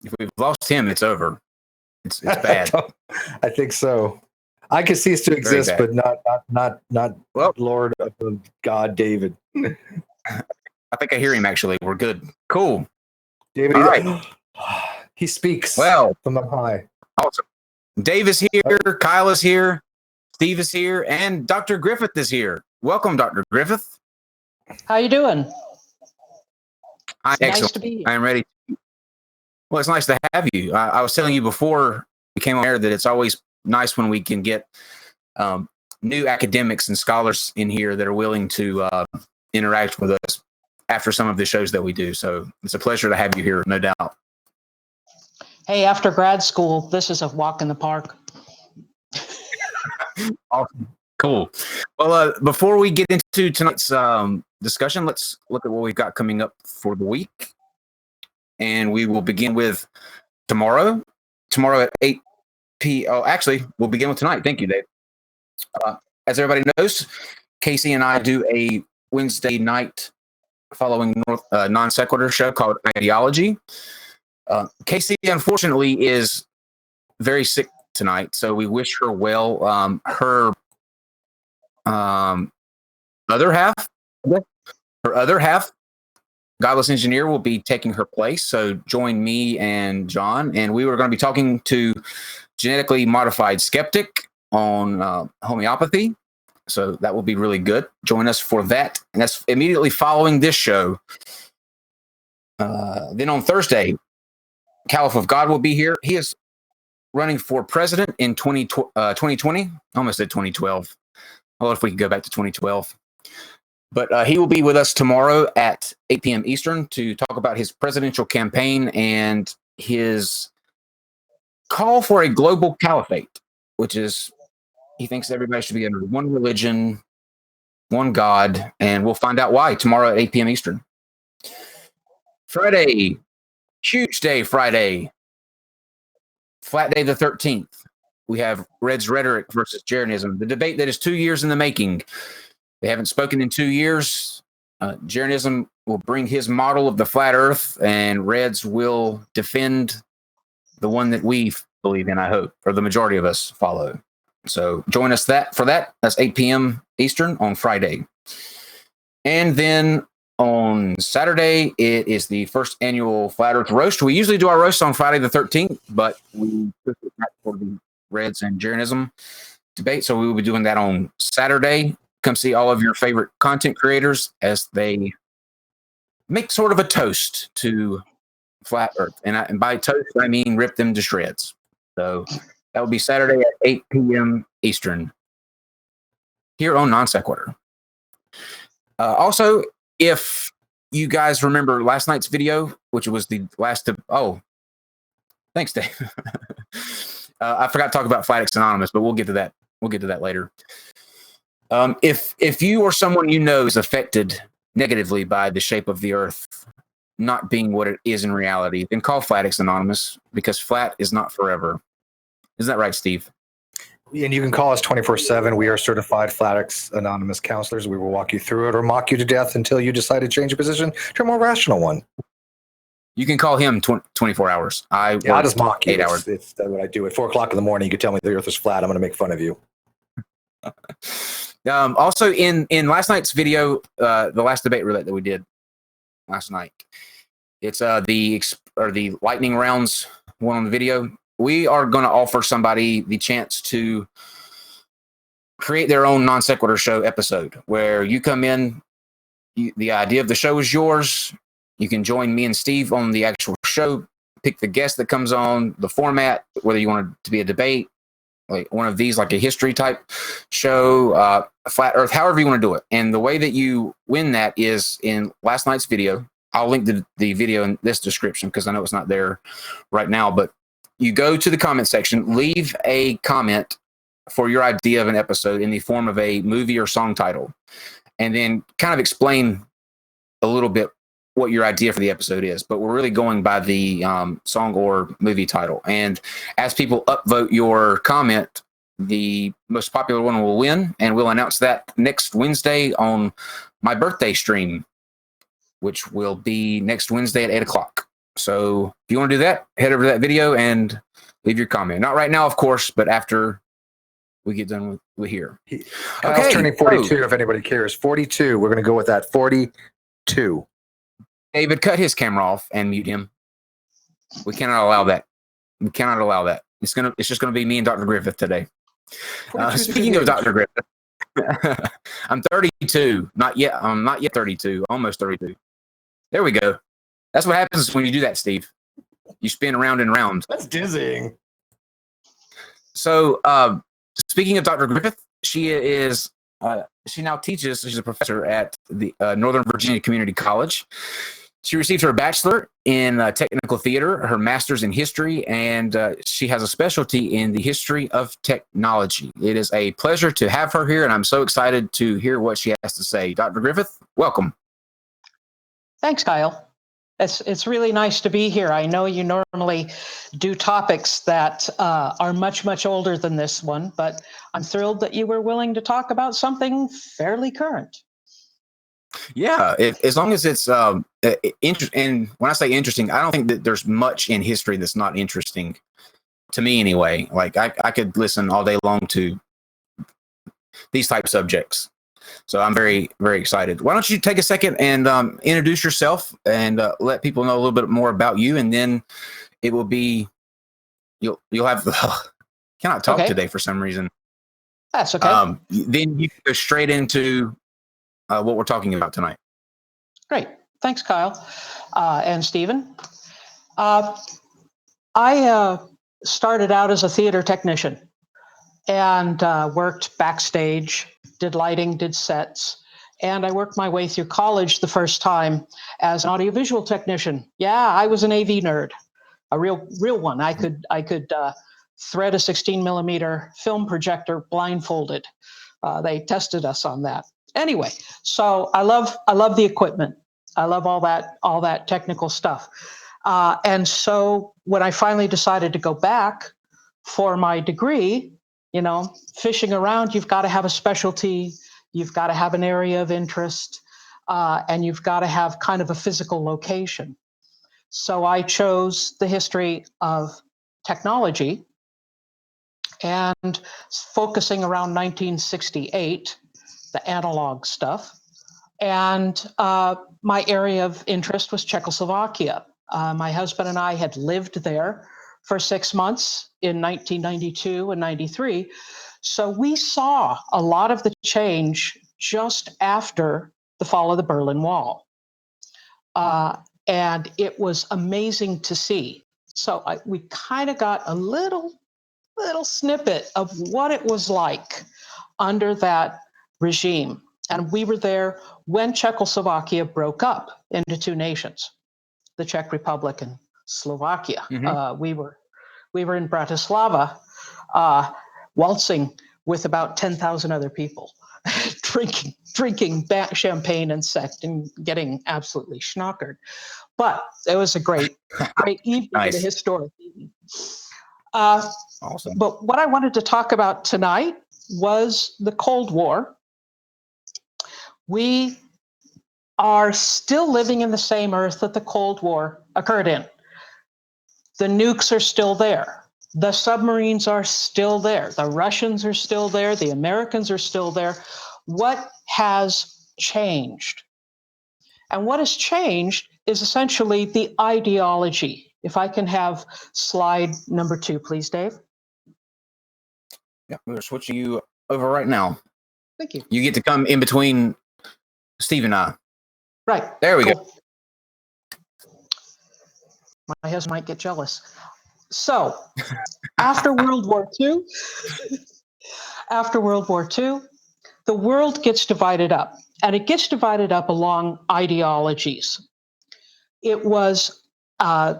If we've lost him, it's over. It's bad. I think so. I can cease to exist, but not well, Lord of God David. I think I hear him, actually. We're good. Cool. David, all right. He speaks from on high. Awesome. Dave is here. Kyle is here. Steve is here. And Dr. Griffith is here. Welcome, Dr. Griffith. How you doing? I'm excellent. Nice to be here. I'm ready. Well, it's nice to have you. I was telling you before we came on air that it's always nice when we can get new academics and scholars in here that are willing to interact with us after some of the shows that we do. So it's a pleasure to have you here, no doubt. Hey, after grad school, this is a walk in the park. Awesome. Cool. Well, before we get into tonight's discussion, let's look at what we've got coming up for the week. And we will begin with tomorrow. Tomorrow at 8 p.m. Oh, actually, we'll begin with tonight. Thank you, Dave. As everybody knows, Casey and I do a Wednesday night following NonSequitur show called Ideology. Casey, unfortunately, is very sick tonight, so we wish her well. Her other half, Godless Engineer, will be taking her place. So join me and John, and we were going to be talking to Genetically Modified Skeptic on homeopathy. So that will be really good. Join us for that. And that's immediately following this show. Then on Thursday, Caliph of God will be here. He is running for president in 2020. Almost said 2012. Well, if we could go back to 2012. But he will be with us tomorrow at 8 p.m. Eastern to talk about his presidential campaign and his call for a global caliphate, which is he thinks everybody should be under one religion, one God, and we'll find out why tomorrow at 8 p.m. Eastern. Friday, huge day Friday, Flat Day the 13th. We have Red's Rhetoric versus Jeranism, the debate that is 2 years in the making. They haven't spoken in 2 years. Jeranism will bring his model of the flat earth, and Reds will defend the one that we believe in, I hope, or the majority of us follow. So join us for that. That's 8 p.m. Eastern on Friday. And then on Saturday, it is the first annual Flat Earth Roast. We usually do our roast on Friday the 13th, but we took it back for the Reds and Jeranism debate. So we will be doing that on Saturday. Come see all of your favorite content creators as they make sort of a toast to Flat Earth. And by toast, I mean rip them to shreds. So that will be Saturday at 8 p.m. Eastern here on NonSequitur. Also, if you guys remember last night's video, which was the last of... Oh, thanks, Dave. I forgot to talk about Flat Anonymous, but we'll get to that. We'll get to that later. If you or someone you know is affected negatively by the shape of the Earth not being what it is in reality, then call Flat Anonymous, because flat is not forever. Isn't that right, Steve? And you can call us 24/7. We are certified Flat Anonymous counselors. We will walk you through it or mock you to death until you decide to change your position to a more rational one. You can call him 24 hours. I'll just mock you. 8 hours. It's what I do. At 4 o'clock in the morning, you can tell me the Earth is flat. I'm going to make fun of you. Also, in last night's video, the last debate roulette that we did last night, it's the lightning rounds one on the video. We are going to offer somebody the chance to create their own NonSequitur Show episode where you come in. The idea of the show is yours. You can join me and Steve on the actual show, pick the guest that comes on, the format, whether you want it to be a debate, like one of these, like a history type show, a flat earth, however you want to do it. And the way that you win that is in last night's video. I'll link the video in this description because I know it's not there right now, but you go to the comment section, leave a comment for your idea of an episode in the form of a movie or song title, and then kind of explain a little bit what your idea for the episode is. But we're really going by the song or movie title. And as people upvote your comment, the most popular one will win, and we'll announce that next Wednesday on my birthday stream, which will be next Wednesday at 8 o'clock. So if you want to do that, head over to that video and leave your comment. Not right now, of course, but after we get done with here. Kyle's turning 42, if anybody cares. 42. We're going to go with that. 42. David, cut his camera off and mute him. We cannot allow that. We cannot allow that. It's just gonna be me and Dr. Griffith today. Speaking of Dr. Griffith, I'm 32. Not yet. I'm not yet 32. Almost 32. There we go. That's what happens when you do that, Steve. You spin round and round. That's dizzying. So, speaking of Dr. Griffith, she is. She now teaches. She's a professor at the Northern Virginia Community College. She received her bachelor in technical theater, her master's in history, and she has a specialty in the history of technology. It is a pleasure to have her here, and I'm so excited to hear what she has to say. Dr. Griffith, welcome. Thanks, Kyle. It's really nice to be here. I know you normally do topics that are much, much older than this one, but I'm thrilled that you were willing to talk about something fairly current. Yeah, as long as it's interesting. And when I say interesting, I don't think that there's much in history that's not interesting to me anyway. Like I could listen all day long to these type subjects. So I'm very, very excited. Why don't you take a second and introduce yourself and let people know a little bit more about you, and then it will be you'll have cannot talk today for some reason. That's okay. Then you can go straight into what we're talking about tonight. Great. Thanks, Kyle and Stephen. I started out as a theater technician and worked backstage, did lighting, did sets, and I worked my way through college the first time as an audiovisual technician. Yeah, I was an AV nerd, a real one. I could thread a 16 millimeter film projector blindfolded. They tested us on that. Anyway, so I love the equipment. I love all that technical stuff. And so when I finally decided to go back for my degree, fishing around, you've got to have a specialty, you've got to have an area of interest, and you've got to have kind of a physical location. So I chose the history of technology and focusing around 1968, the analog stuff. And my area of interest was Czechoslovakia. My husband and I had lived there for 6 months in 1992 and 93. So we saw a lot of the change just after the fall of the Berlin Wall. And it was amazing to see. So we kind of got a little snippet of what it was like under that regime. And we were there when Czechoslovakia broke up into two nations, the Czech Republic and Slovakia. Mm-hmm. We were in Bratislava, waltzing with about 10,000 other people, drinking champagne and sect and getting absolutely schnockered. But it was a great evening, nice. A historic evening. Awesome. But what I wanted to talk about tonight was the Cold War. We are still living in the same earth that the Cold War occurred in. The nukes are still there. The submarines are still there. The Russians are still there. The Americans are still there. What has changed? And what has changed is essentially the ideology. If I can have slide number 2, please, Dave. Yeah, we're switching you over right now. Thank you. You get to come in between Steve and I. Right. There we go. My husband might get jealous. So, after World War II, the world gets divided up, and it gets divided up along ideologies. It was a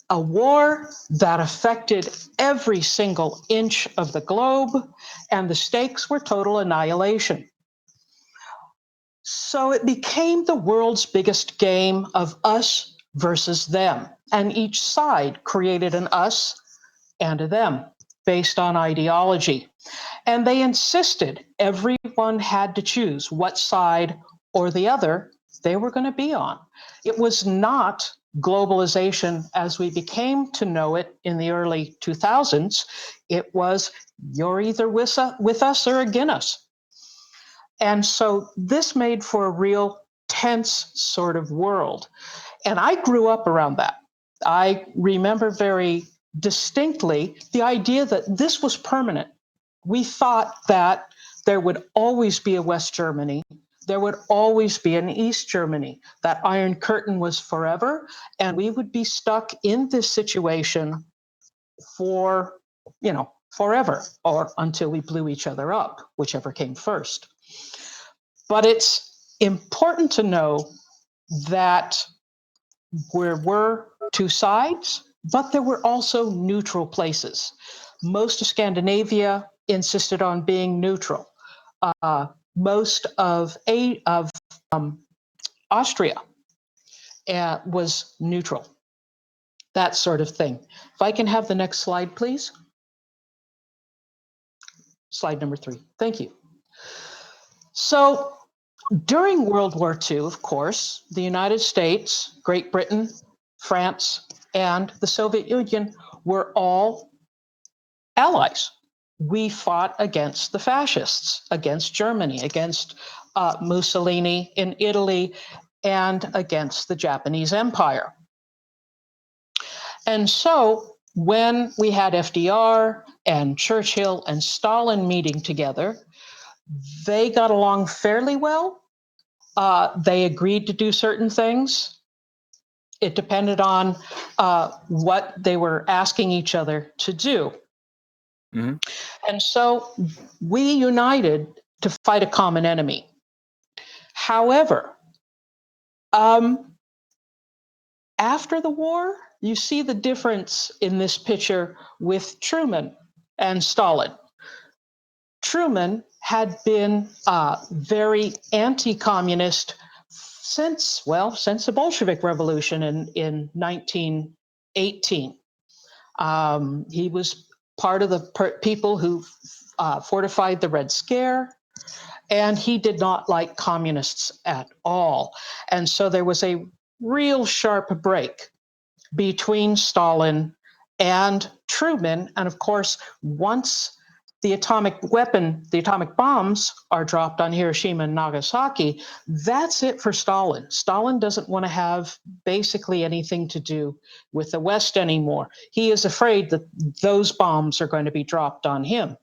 war that affected every single inch of the globe, and the stakes were total annihilation. So it became the world's biggest game of us versus them, and each side created an us and a them based on ideology. And they insisted everyone had to choose what side or the other they were going to be on. It was not globalization as we became to know it in the early 2000s, it was you're either with us or against us. And so this made for a real tense sort of world. And I grew up around that. I remember very distinctly the idea that this was permanent. We thought that there would always be a West Germany. There would always be an East Germany. That Iron Curtain was forever, and we would be stuck in this situation for, forever, or until we blew each other up, whichever came first. But it's important to know that there were two sides, but there were also neutral places. Most of Scandinavia insisted on being neutral. Most of Austria was neutral, that sort of thing. If I can have the next slide, please. Slide number 3. Thank you. So during World War II, of course, the United States, Great Britain, France, and the Soviet Union were all allies. We fought against the fascists, against Germany, against Mussolini in Italy, and against the Japanese Empire. And so when we had FDR and Churchill and Stalin meeting together, they got along fairly well. They agreed to do certain things. It depended on what they were asking each other to do. Mm-hmm. And so we united to fight a common enemy. However, after the war, you see the difference in this picture with Truman and Stalin. Truman had been very anti-communist since the Bolshevik Revolution in 1918. He was part of the people who fortified the Red Scare, and he did not like communists at all. And so there was a real sharp break between Stalin and Truman. And of course, once the atomic bombs are dropped on Hiroshima and Nagasaki, that's it for Stalin. Stalin doesn't want to have basically anything to do with the West anymore. He is afraid that those bombs are going to be dropped on him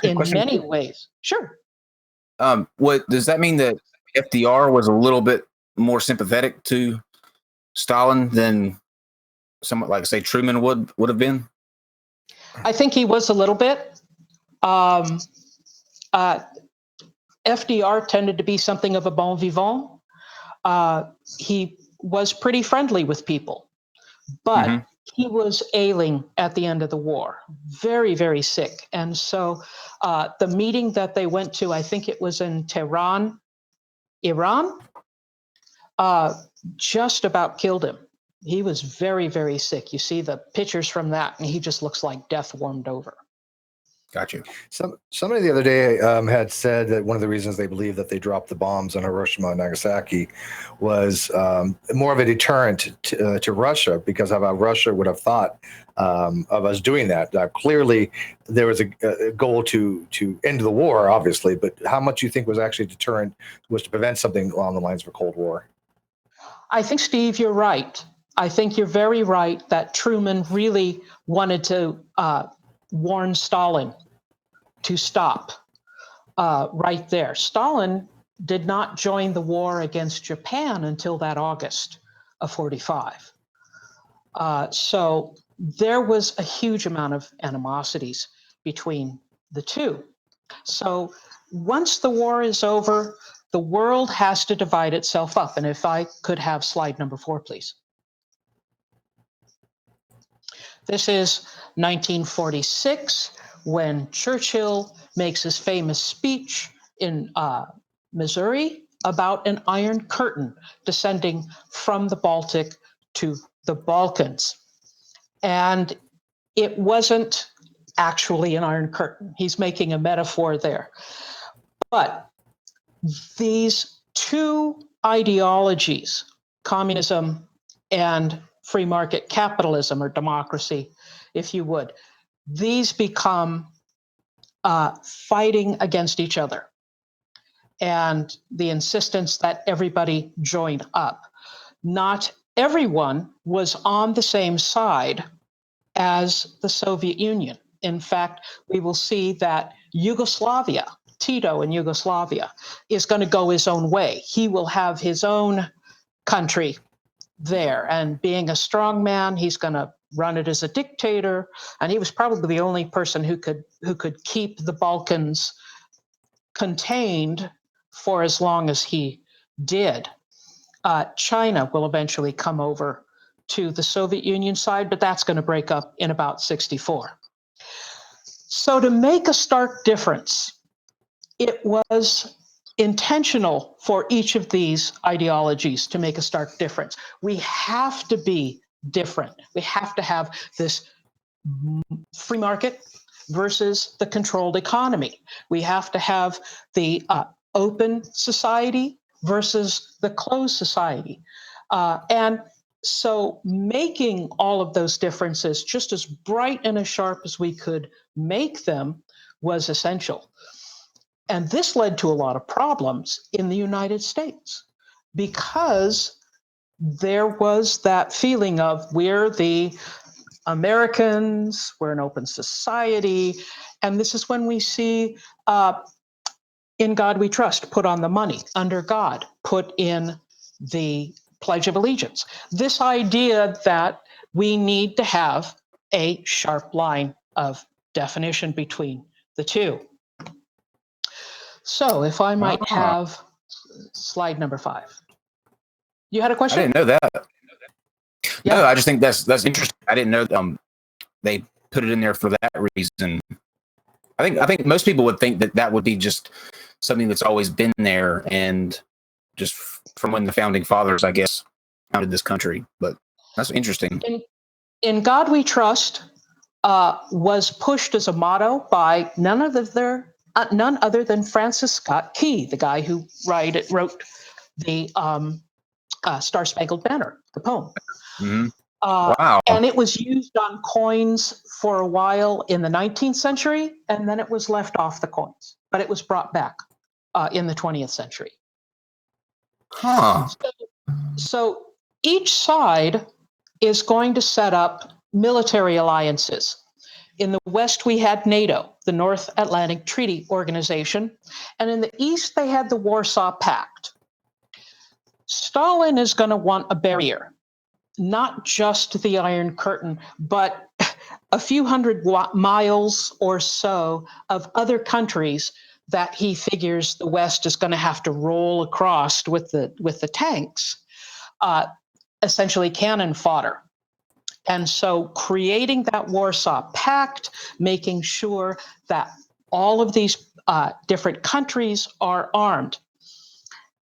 in many ways. Sure. What does that mean, that FDR was a little bit more sympathetic to Stalin than someone like, say, Truman would have been? I think he was a little bit. FDR tended to be something of a bon vivant. He was pretty friendly with people, but he was ailing at the end of the war, very, very sick. And so the meeting that they went to, I think it was in Tehran, Iran, just about killed him. He was very, very sick. You see the pictures from that, and he just looks like death warmed over. Got you. Somebody the other day had said that one of the reasons they believe that they dropped the bombs on Hiroshima and Nagasaki was more of a deterrent to Russia, because of how Russia would have thought of us doing that. Clearly, there was a goal to end the war, obviously, but how much you think was actually deterrent was to prevent something along the lines of a Cold War? I think, Steve, you're right. I think you're very right that Truman really wanted to warn Stalin to stop right there. Stalin did not join the war against Japan until that August of 45. So there was a huge amount of animosities between the two. So once the war is over, the world has to divide itself up. And if I could have slide number 4, please. This is 1946, when Churchill makes his famous speech in Missouri about an Iron Curtain descending from the Baltic to the Balkans. And it wasn't actually an Iron Curtain. He's making a metaphor there. But these two ideologies, communism and free market capitalism or democracy, if you would. These become fighting against each other, and the insistence that everybody join up. Not everyone was on the same side as the Soviet Union. In fact, we will see that Yugoslavia, Tito in Yugoslavia, is going to go his own way. He will have his own country there, and being a strong man, he's going to run it as a dictator. And he was probably the only person who could keep the Balkans contained for as long as he did. China will eventually come over to the Soviet Union side, but that's going to break up in about 1964. So to make a stark difference, it was intentional for each of these ideologies to make a stark difference. We have to be different. We have to have this free market versus the controlled economy. We have to have the open society versus the closed society. And so making all of those differences just as bright and as sharp as we could make them was essential. And this led to a lot of problems in the United States because there was that feeling of we're the Americans, we're an open society. And this is when we see In God We Trust, put on the money, under God, put in the Pledge of Allegiance. This idea that we need to have a sharp line of definition between the two. So if I might have slide number 5. You had a question? I didn't know that. Yeah. No, I just think that's interesting. I didn't know they put it in there for that reason. I think most people would think that would be just something that's always been there and just from when the founding fathers, I guess, founded this country. But that's interesting. In God We Trust was pushed as a motto by none other than Francis Scott Key, the guy who wrote the Star Spangled Banner, the poem. Mm-hmm. Wow. And it was used on coins for a while in the 19th century, and then it was left off the coins, but it was brought back in the 20th century. Huh. So each side is going to set up military alliances. In the West, we had NATO, the North Atlantic Treaty Organization, and in the East, they had the Warsaw Pact. Stalin is going to want a barrier, not just the Iron Curtain, but a few hundred miles or so of other countries that he figures the West is going to have to roll across with the tanks, essentially cannon fodder. And so creating that Warsaw Pact, making sure that all of these different countries are armed.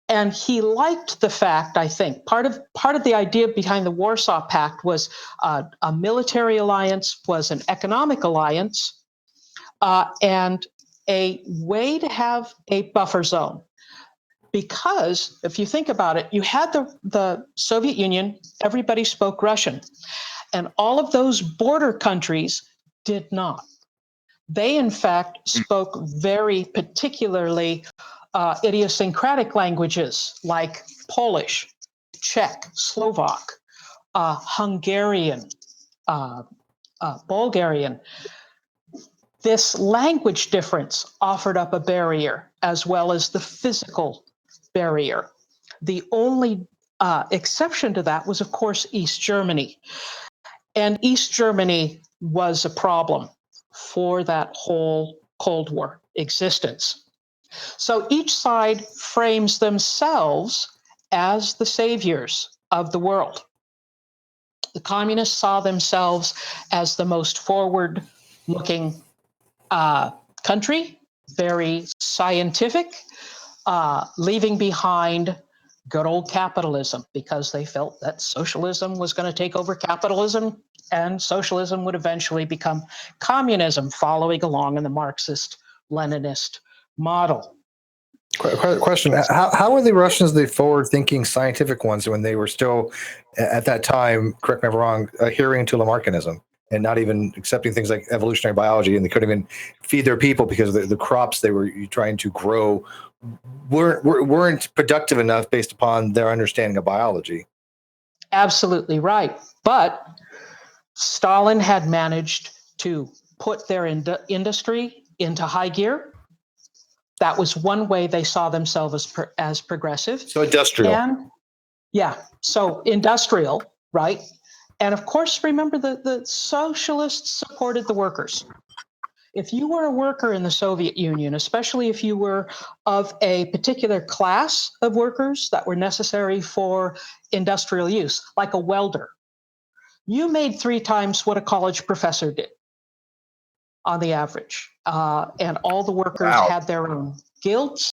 And he liked the fact, I think, part of the idea behind the Warsaw Pact was a military alliance, was an economic alliance, and a way to have a buffer zone. Because if you think about it, you had the Soviet Union, everybody spoke Russian, and all of those border countries did not. They, in fact, spoke very particularly idiosyncratic languages like Polish, Czech, Slovak, Hungarian, Bulgarian. This language difference offered up a barrier as well as the physical barrier. The only exception to that was, of course, East Germany. And East Germany was a problem for that whole Cold War existence. So each side frames themselves as the saviors of the world. The communists saw themselves as the most forward-looking country, very scientific, leaving behind good old capitalism because they felt that socialism was going to take over capitalism and socialism would eventually become communism, following along in the Marxist-Leninist model. Question: How were the Russians the forward-thinking scientific ones when they were still, at that time, correct me if I'm wrong, adhering to Lamarckianism and not even accepting things like evolutionary biology, and they couldn't even feed their people because the crops they were trying to grow weren't productive enough based upon their understanding of biology? Absolutely right. But Stalin had managed to put their industry into high gear. That was one way they saw themselves as progressive. So industrial. And yeah, so industrial, right? And of course, remember the socialists supported the workers. If you were a worker in the Soviet Union, especially if you were of a particular class of workers that were necessary for industrial use, like a welder, you made 3 times what a college professor did on the average. And all the workers had their own guilds,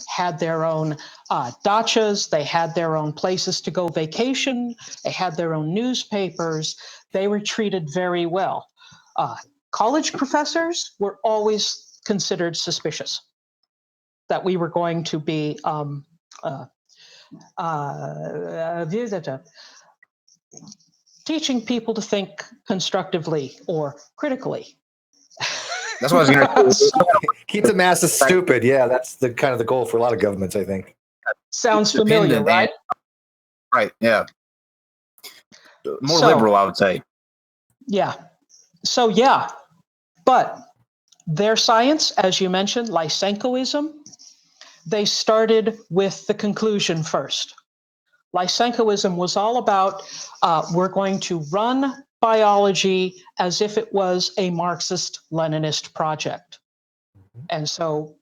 had their own dachas, they had their own places to go vacation, they had their own newspapers, they were treated very well. College professors were always considered suspicious that we were going to be teaching people to think constructively or critically. That's what I was going to keep the masses stupid. Yeah, that's the kind of the goal for a lot of governments, I think. Sounds familiar, right? Right. Yeah. More liberal, I would say. Yeah. So yeah, but their science, as you mentioned, Lysenkoism, they started with the conclusion first. Lysenkoism was all about we're going to run biology as if it was a Marxist-Leninist project. And so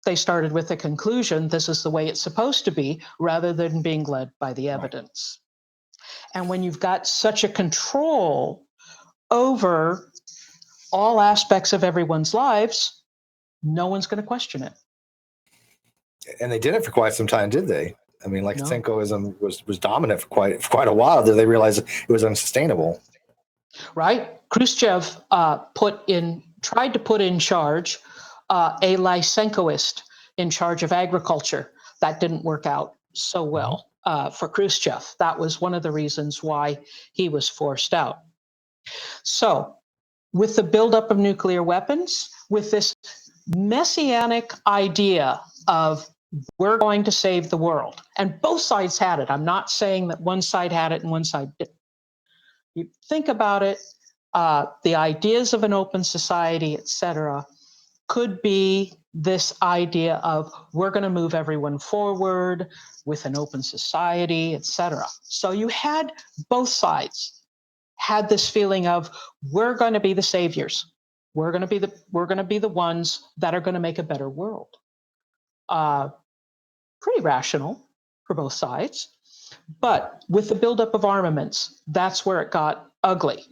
they started with the conclusion, this is the way it's supposed to be, rather than being led by the evidence. And when you've got such a control over all aspects of everyone's lives, no one's going to question it. And they did it for quite some time, did they? I mean, like Lysenkoism was dominant for quite a while. Did they realize it was unsustainable? Right. Khrushchev tried to put in charge a Lysenkoist in charge of agriculture. That didn't work out so well for Khrushchev. That was one of the reasons why he was forced out. So, with the buildup of nuclear weapons, with this messianic idea of we're going to save the world, and both sides had it. I'm not saying that one side had it and one side didn't. You think about it, the ideas of an open society, etc., could be this idea of we're going to move everyone forward with an open society, etc. So you had both sides had this feeling of we're going to be the saviors. We're going to be the ones that are going to make a better world. Pretty rational for both sides. But with the buildup of armaments, that's where it got ugly.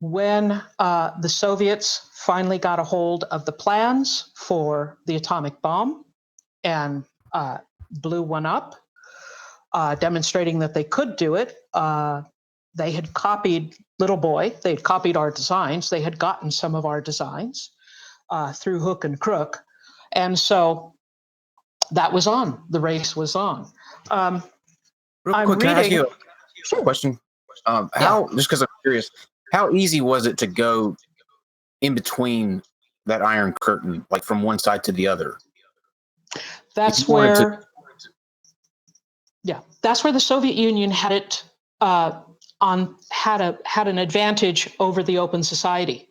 When the Soviets finally got a hold of the plans for the atomic bomb and blew one up, demonstrating that they could do it, they had copied Little Boy. They had copied our designs. They had gotten some of our designs through hook and crook. And so that was on. The race was on. Real quick, can I ask you a question? Just because I'm curious, how easy was it to go in between that Iron Curtain, like from one side to the other? That's where the Soviet Union had it had an advantage over the open society.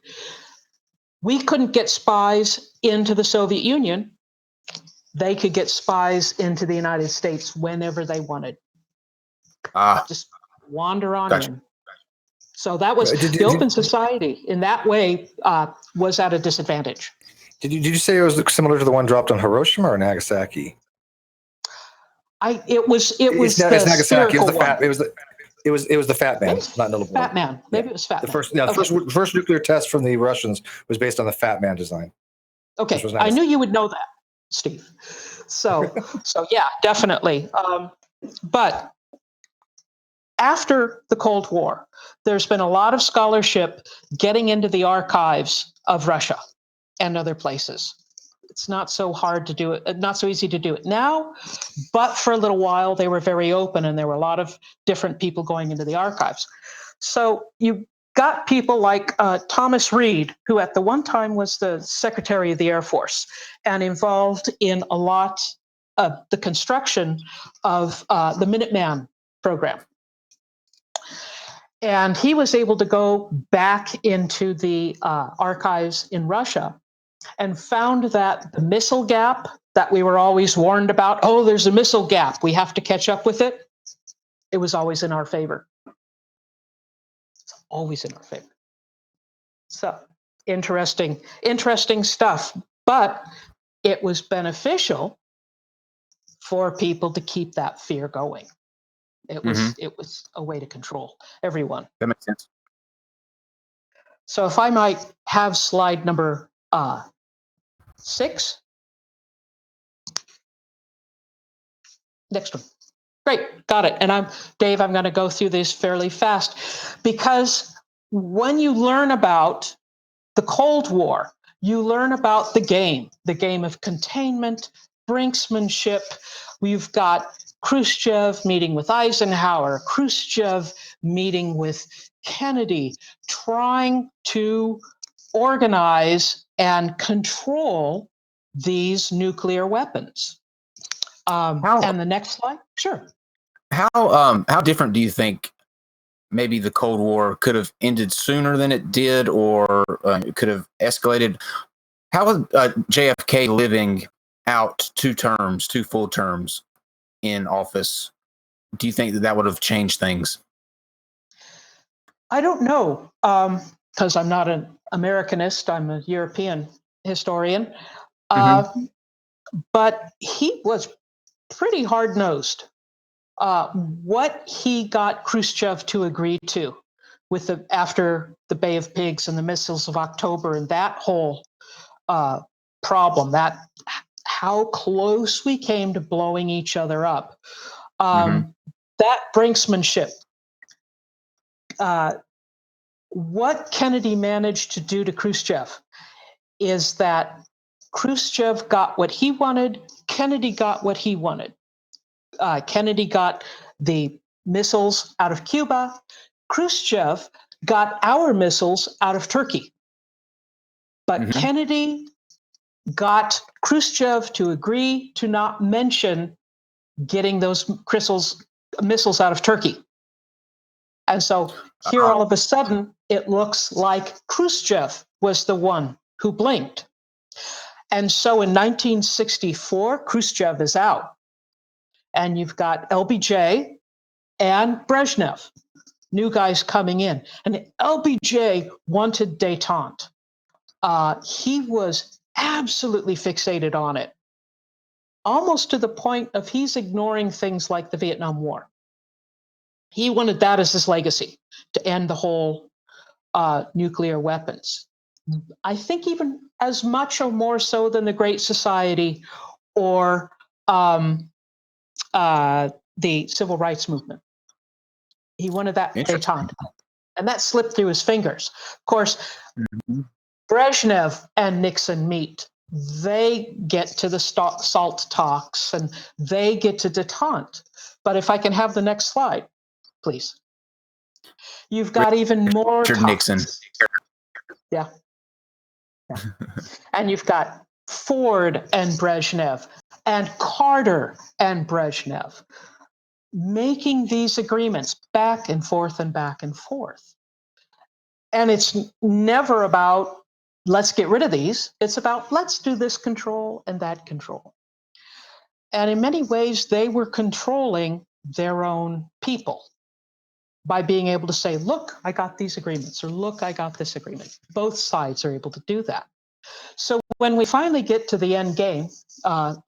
We couldn't get spies into the Soviet Union. They could get spies into the United States whenever they wanted. Just wander on in. So that was the open society in that way was at a disadvantage. Did you say it was similar to the one dropped on Hiroshima or Nagasaki? It was it's Nagasaki. It was the Fat Man, not Little Boy. Fat Man. Maybe it was Fat Man. The first nuclear test from the Russians was based on the Fat Man design. Okay, I knew you would know that, Steve. So yeah, definitely. But after the Cold War, there's been a lot of scholarship getting into the archives of Russia and other places. it's not so hard to do it, not so easy to do it now, but for a little while they were very open and there were a lot of different people going into the archives. So you got people like Thomas Reed, who at the one time was the Secretary of the Air Force and involved in a lot of the construction of the Minuteman program. And he was able to go back into the archives in Russia and found that the missile gap that we were always warned about, oh, there's a missile gap, we have to catch up with it. It was always in our favor. It's always in our favor. So interesting stuff. But it was beneficial for people to keep that fear going. It was a way to control everyone. That makes sense. So if I might have slide number 6. Next one. Great, got it. And Dave, I'm going to go through this fairly fast because when you learn about the Cold War, you learn about the game of containment, brinksmanship. We've got Khrushchev meeting with Eisenhower, Khrushchev meeting with Kennedy, trying to organize and control these nuclear weapons. And the next slide, sure. How different do you think maybe the Cold War could have ended sooner than it did, or it could have escalated? How was JFK living out 2 full terms in office? Do you think that would have changed things? I don't know, because I'm not an Americanist. I'm a European historian. But he was pretty hard-nosed. What he got Khrushchev to agree to with after the Bay of Pigs and the missiles of October and that whole problem, that how close we came to blowing each other up, that brinksmanship, what Kennedy managed to do to Khrushchev is that Khrushchev got what he wanted, Kennedy got what he wanted. Kennedy got the missiles out of Cuba. Khrushchev got our missiles out of Turkey. But Kennedy got Khrushchev to agree to not mention getting those missiles out of Turkey. And so here all of a sudden, it looks like Khrushchev was the one who blinked. And so in 1964, Khrushchev is out. And you've got LBJ and Brezhnev, new guys coming in. And LBJ wanted détente. He was absolutely fixated on it, almost to the point of he's ignoring things like the Vietnam War. He wanted that as his legacy, to end the whole nuclear weapons. I think even as much or more so than the Great Society or the Civil Rights Movement. He wanted that détente. And that slipped through his fingers. Of course, Brezhnev and Nixon meet. They get to the SALT talks and they get to détente. But if I can have the next slide, please. You've got even more Richard Nixon. Yeah. And you've got Ford and Brezhnev and Carter and Brezhnev making these agreements back and forth and back and forth. And it's never about, let's get rid of these. It's about, let's do this control and that control. And in many ways, they were controlling their own people by being able to say, look, I got these agreements, or look, I got this agreement. Both sides are able to do that. So when we finally get to the end game,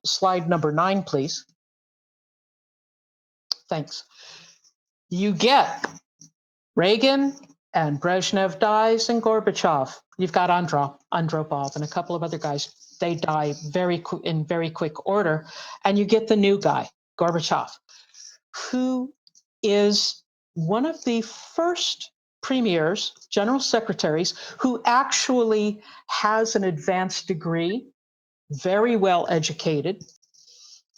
slide number 9, please. Thanks. You get Reagan and Brezhnev dies and Gorbachev. You've got Andropov and a couple of other guys. They die in very quick order. And you get the new guy, Gorbachev, who is one of the first premiers, general secretaries, who actually has an advanced degree very well educated.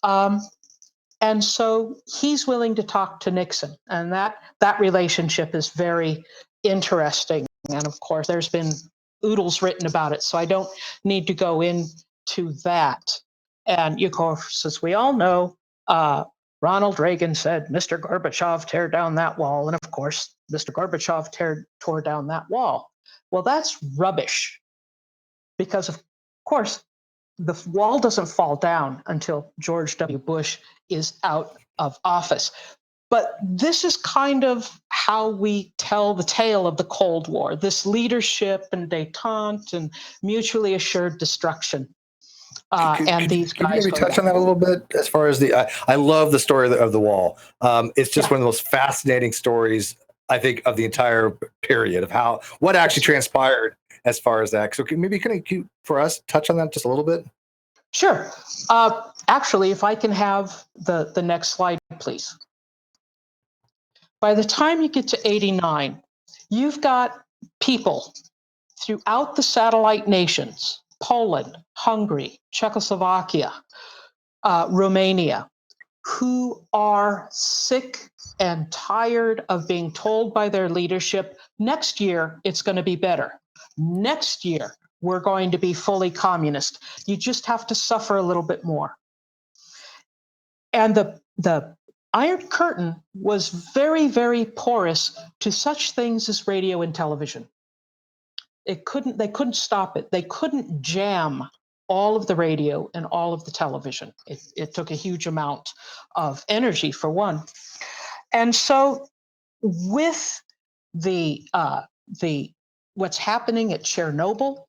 And so he's willing to talk to Nixon, and that relationship is very interesting. And of course, there's been oodles written about it, so I don't need to go into that. And of course, as we all know, Ronald Reagan said, "Mr. Gorbachev, tear down that wall." And of course, Mr. Gorbachev tore down that wall. Well, that's rubbish, because of course, the wall doesn't fall down until George W. Bush is out of office. But this is kind of how we tell the tale of the Cold War, this leadership and détente and mutually assured destruction. These guys. Could you maybe touch on that a little bit as far as I love the story of the wall. It's just one of the most fascinating stories, I think, of the entire period of what actually transpired as far as that. So can you, for us, touch on that just a little bit? Sure. Actually, if I can have the next slide, please. By the time you get to 89, you've got people throughout the satellite nations, Poland, Hungary, Czechoslovakia, Romania, who are sick and tired of being told by their leadership, next year it's going to be better. Next year we're going to be fully communist. You just have to suffer a little bit more. And the Iron Curtain was very, very porous to such things as radio and television. They couldn't stop it. They couldn't jam all of the radio and all of the television. It took a huge amount of energy, for one. And so with the what's happening at Chernobyl,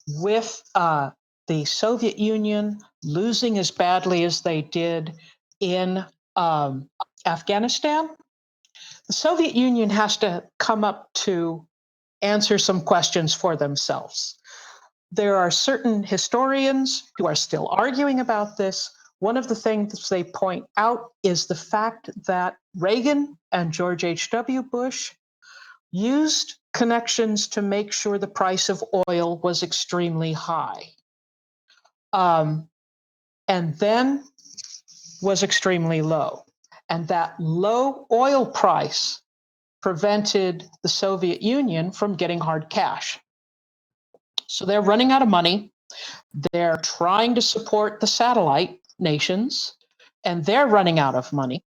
with the Soviet Union losing as badly as they did in Afghanistan, the Soviet Union has to come up to answer some questions for themselves. There are certain historians who are still arguing about this. One of the things they point out is the fact that Reagan and George H.W. Bush used connections to make sure the price of oil was extremely high, and then was extremely low. And that low oil price prevented the Soviet Union from getting hard cash. So they're running out of money. They're trying to support the satellite nations, and they're running out of money.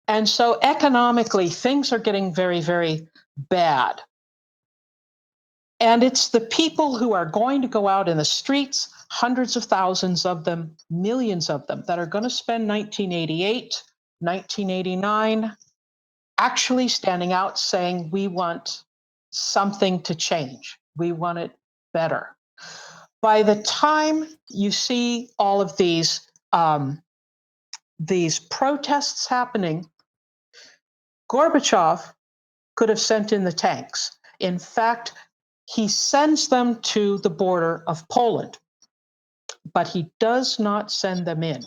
And so economically, things are getting very, very bad. And it's the people who are going to go out in the streets, hundreds of thousands of them, millions of them, that are going to spend 1988, 1989, actually standing out saying, we want something to change. We want it better. By the time you see all of these protests happening, Gorbachev could have sent in the tanks. In fact, he sends them to the border of Poland, but he does not send them in.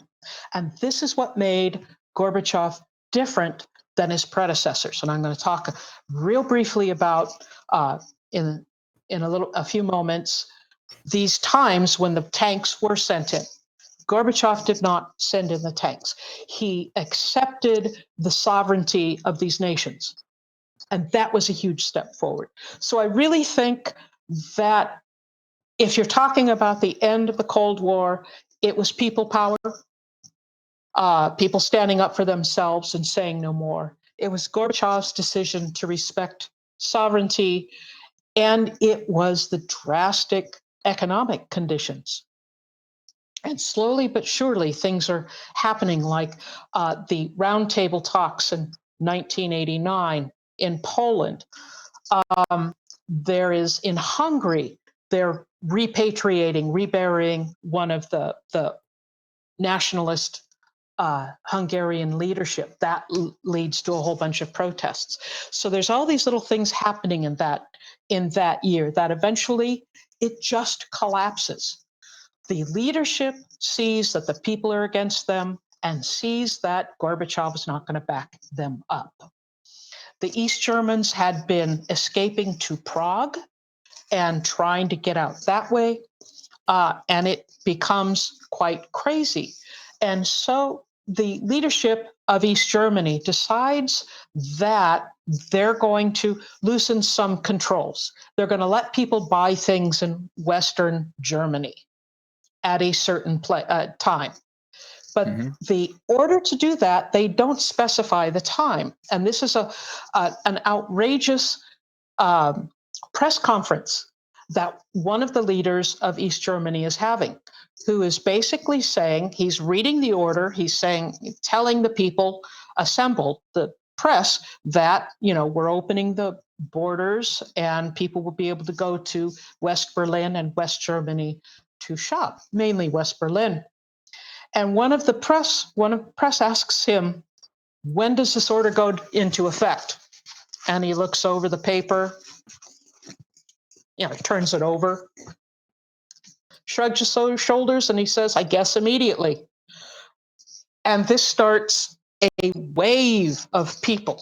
And this is what made Gorbachev different than his predecessors. And I'm going to talk real briefly about in a few moments these times when the tanks were sent in. Gorbachev did not send in the tanks. He accepted the sovereignty of these nations. And that was a huge step forward. So I really think that if you're talking about the end of the Cold War, it was people power, people standing up for themselves and saying no more. It was Gorbachev's decision to respect sovereignty, and it was the drastic economic conditions. And slowly but surely, things are happening, like the roundtable talks in 1989 in Poland. There is in Hungary, they're reburying one of the nationalist Hungarian leadership. That leads to a whole bunch of protests. So there's all these little things happening in that year that eventually it just collapses. The leadership sees that the people are against them and sees that Gorbachev is not going to back them up. The East Germans had been escaping to Prague and trying to get out that way. and it becomes quite crazy. And so the leadership of East Germany decides that they're going to loosen some controls. They're going to let people buy things in Western Germany at a certain time. But the order to do that, they don't specify the time. And this is an outrageous press conference that one of the leaders of East Germany is having, who is basically saying, he's reading the order, he's saying, telling the people assembled, the press, that, we're opening the borders and people will be able to go to West Berlin and West Germany to shop, mainly West Berlin. And one of the press asks him, when does this order go into effect? And he looks over the paper, turns it over, shrugs his shoulders, and he says, I guess immediately. And this starts a wave of people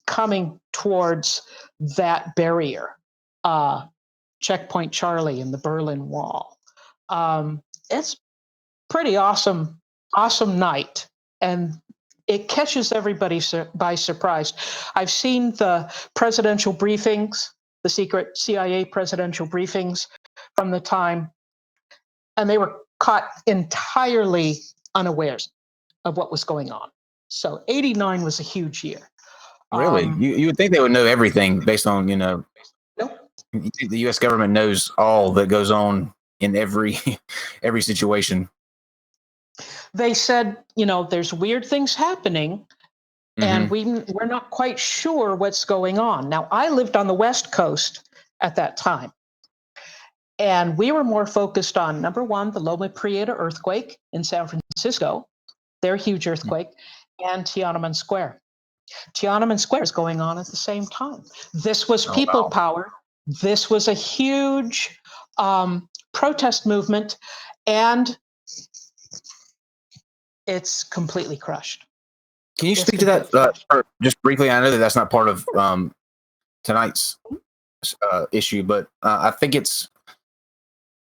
coming towards that barrier, Checkpoint Charlie and the Berlin Wall. It's pretty awesome night, and it catches everybody by surprise. I've seen the presidential briefings, the secret CIA presidential briefings from the time, and they were caught entirely unawares of what was going on. So 89 was a huge year. Really? You would think they would know everything based on, Nope. The U.S. government knows all that goes on in every situation. They said, there's weird things happening, and we're not quite sure what's going on. Now, I lived on the West Coast at that time, and we were more focused on, number one, the Loma Prieta earthquake in San Francisco, their huge earthquake, and Tiananmen Square. Tiananmen Square is going on at the same time. This was people power. This was a huge protest movement, and it's completely crushed. Can you speak to that just briefly? I know that that's not part of tonight's issue, but I think it's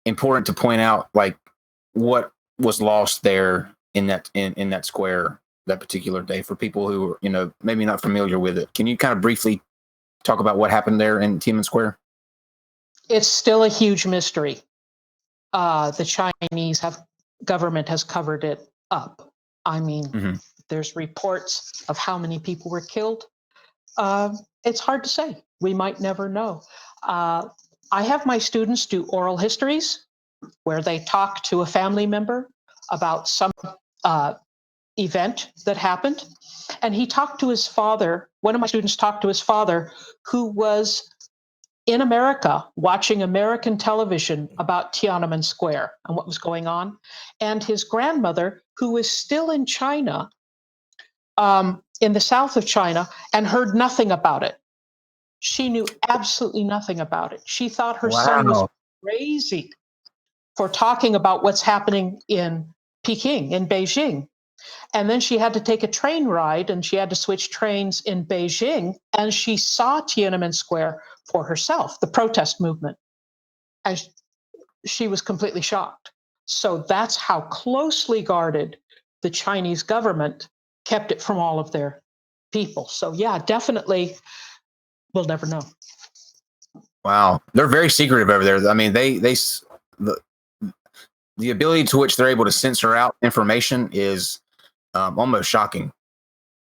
important to point out what was lost there in that square that particular day for people who are maybe not familiar with it. Can you kind of briefly talk about what happened there in Tiananmen Square? It's still a huge mystery. The Chinese government has covered it up. I mean, there's reports of how many people were killed. It's hard to say. We might never know. I have my students do oral histories where they talk to a family member about some event that happened. And he talked to his father. One of my students talked to his father, who was in America watching American television about Tiananmen Square and what was going on. And his grandmother, who was still in China, in the south of China, and heard nothing about it. She knew absolutely nothing about it. She thought her son was crazy for talking about what's happening in Peking, in Beijing. And then she had to take a train ride, and she had to switch trains in Beijing, and she saw Tiananmen Square for herself, the protest movement. And she was completely shocked. So that's how closely guarded the Chinese government kept it from all of their people. So yeah, definitely, we'll never know. Wow, they're very secretive over there. I mean, the ability to which they're able to censor out information is almost shocking.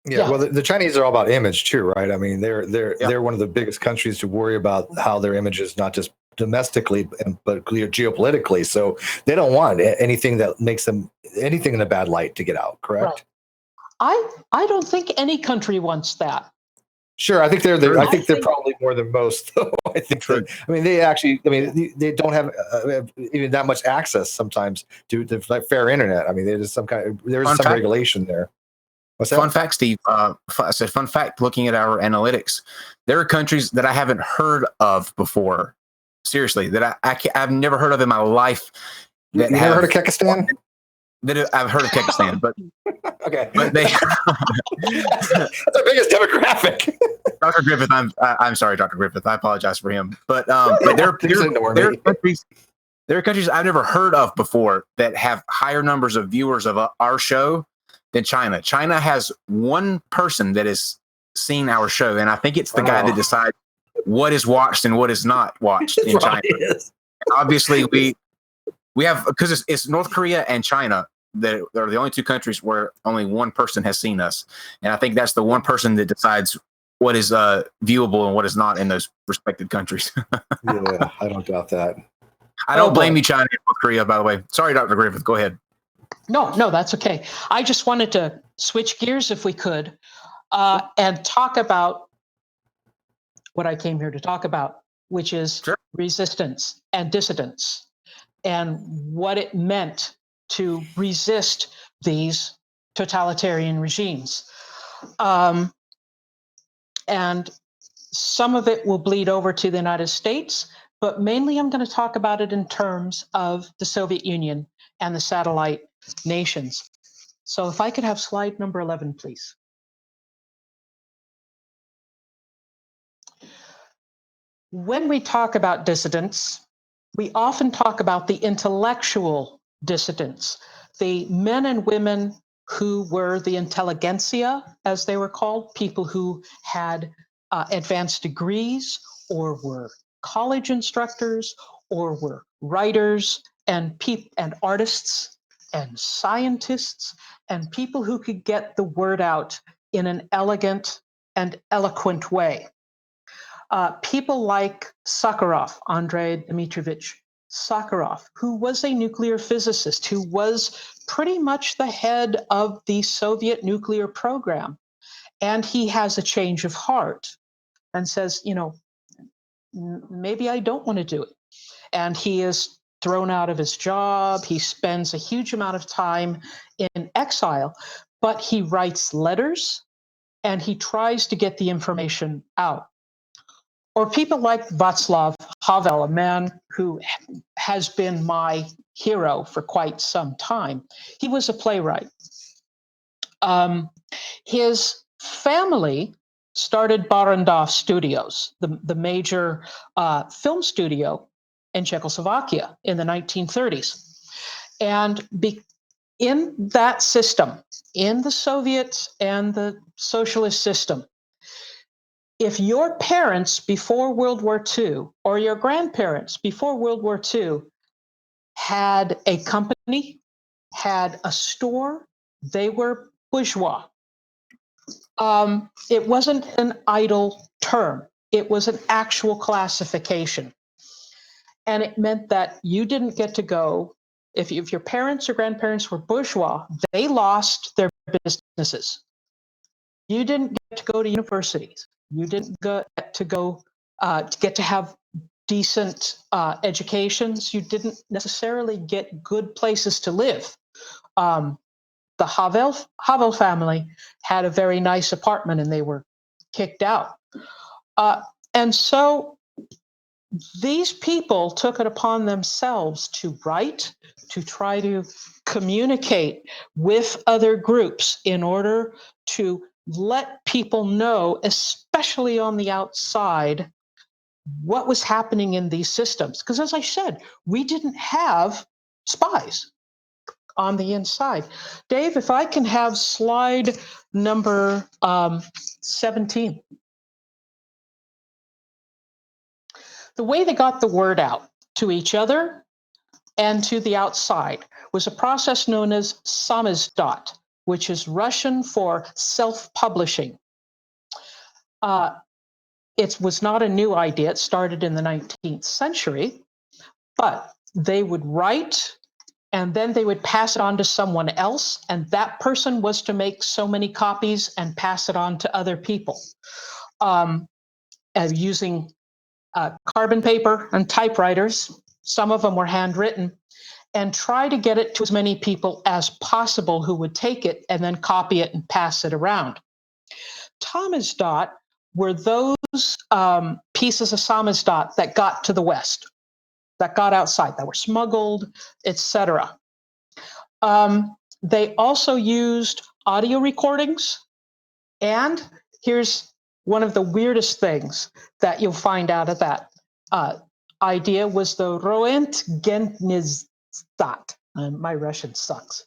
Yeah, well, the Chinese are all about image too, right? I mean, they're one of the biggest countries to worry about how their image is, not just domestically but geopolitically. So they don't want anything that makes them anything in a bad light to get out. Correct? Right. I don't think any country wants that. Sure, I think they're probably more than most. I think. They don't have even that much access sometimes to fair internet. I mean, there's some regulation there. What's that? Fun fact, Steve. I said fun fact. Looking at our analytics, there are countries that I haven't heard of before. Seriously, that I've never heard of in my life. You never heard of Kyrgyzstan? I've heard of Kyrgyzstan, but okay, but they that's our biggest demographic. Dr. Griffith, I'm sorry, Dr. Griffith. I apologize for him, but there are countries there are countries I've never heard of before that have higher numbers of viewers of our show than China. China has one person that has seen our show, and I think it's the guy that decides what is watched and what is not watched in China. Obviously, we have, because it's North Korea and China that are the only two countries where only one person has seen us, and I think that's the one person that decides what is viewable and what is not in those respected countries. Yeah, I don't doubt that. I don't blame you, China and North Korea, by the way. Sorry, Dr. Griffith. Go ahead. No, that's okay. I just wanted to switch gears, if we could, and talk about what I came here to talk about, which is resistance and dissidence, and what it meant to resist these totalitarian regimes. And some of it will bleed over to the United States, but mainly I'm going to talk about it in terms of the Soviet Union and the satellite nations. So if I could have slide number 11, please. When we talk about dissidents, we often talk about the intellectual dissidents, the men and women who were the intelligentsia, as they were called, people who had advanced degrees or were college instructors or were writers and artists and scientists and people who could get the word out in an elegant and eloquent way. People like Sakharov, Andrei Dmitrovich Sakharov, who was a nuclear physicist, who was pretty much the head of the Soviet nuclear program. And he has a change of heart and says, maybe I don't want to do it. And he is thrown out of his job. He spends a huge amount of time in exile, but he writes letters and he tries to get the information out. Or people like Václav Havel, a man who has been my hero for quite some time. He was a playwright. His family started Barrandov Studios, the major film studio in Czechoslovakia in the 1930s. And in that system, in the Soviet and the socialist system, if your parents before World War II or your grandparents before World War II had a company, had a store, they were bourgeois. It wasn't an idle term. It was an actual classification. And it meant that you didn't get to go, if your parents or grandparents were bourgeois, they lost their businesses. You didn't get to go to universities. You didn't get to have decent educations. You didn't necessarily get good places to live. The Havel family had a very nice apartment and they were kicked out. And so these people took it upon themselves to write, to try to communicate with other groups in order to let people know, especially on the outside, what was happening in these systems. Because as I said, we didn't have spies on the inside. Dave, if I can have slide number 17. The way they got the word out to each other and to the outside was a process known as samizdat, which is Russian for self-publishing. It was not a new idea. It started in the 19th century, but they would write and then they would pass it on to someone else, and that person was to make so many copies and pass it on to other people using carbon paper and typewriters. Some of them were handwritten, and try to get it to as many people as possible who would take it and then copy it and pass it around. Samizdat were those pieces of samizdat that got to the West, that got outside, that were smuggled, etc. They also used audio recordings, and here's one of the weirdest things that you'll find out of that. idea was the Roentgenstadt. My Russian sucks.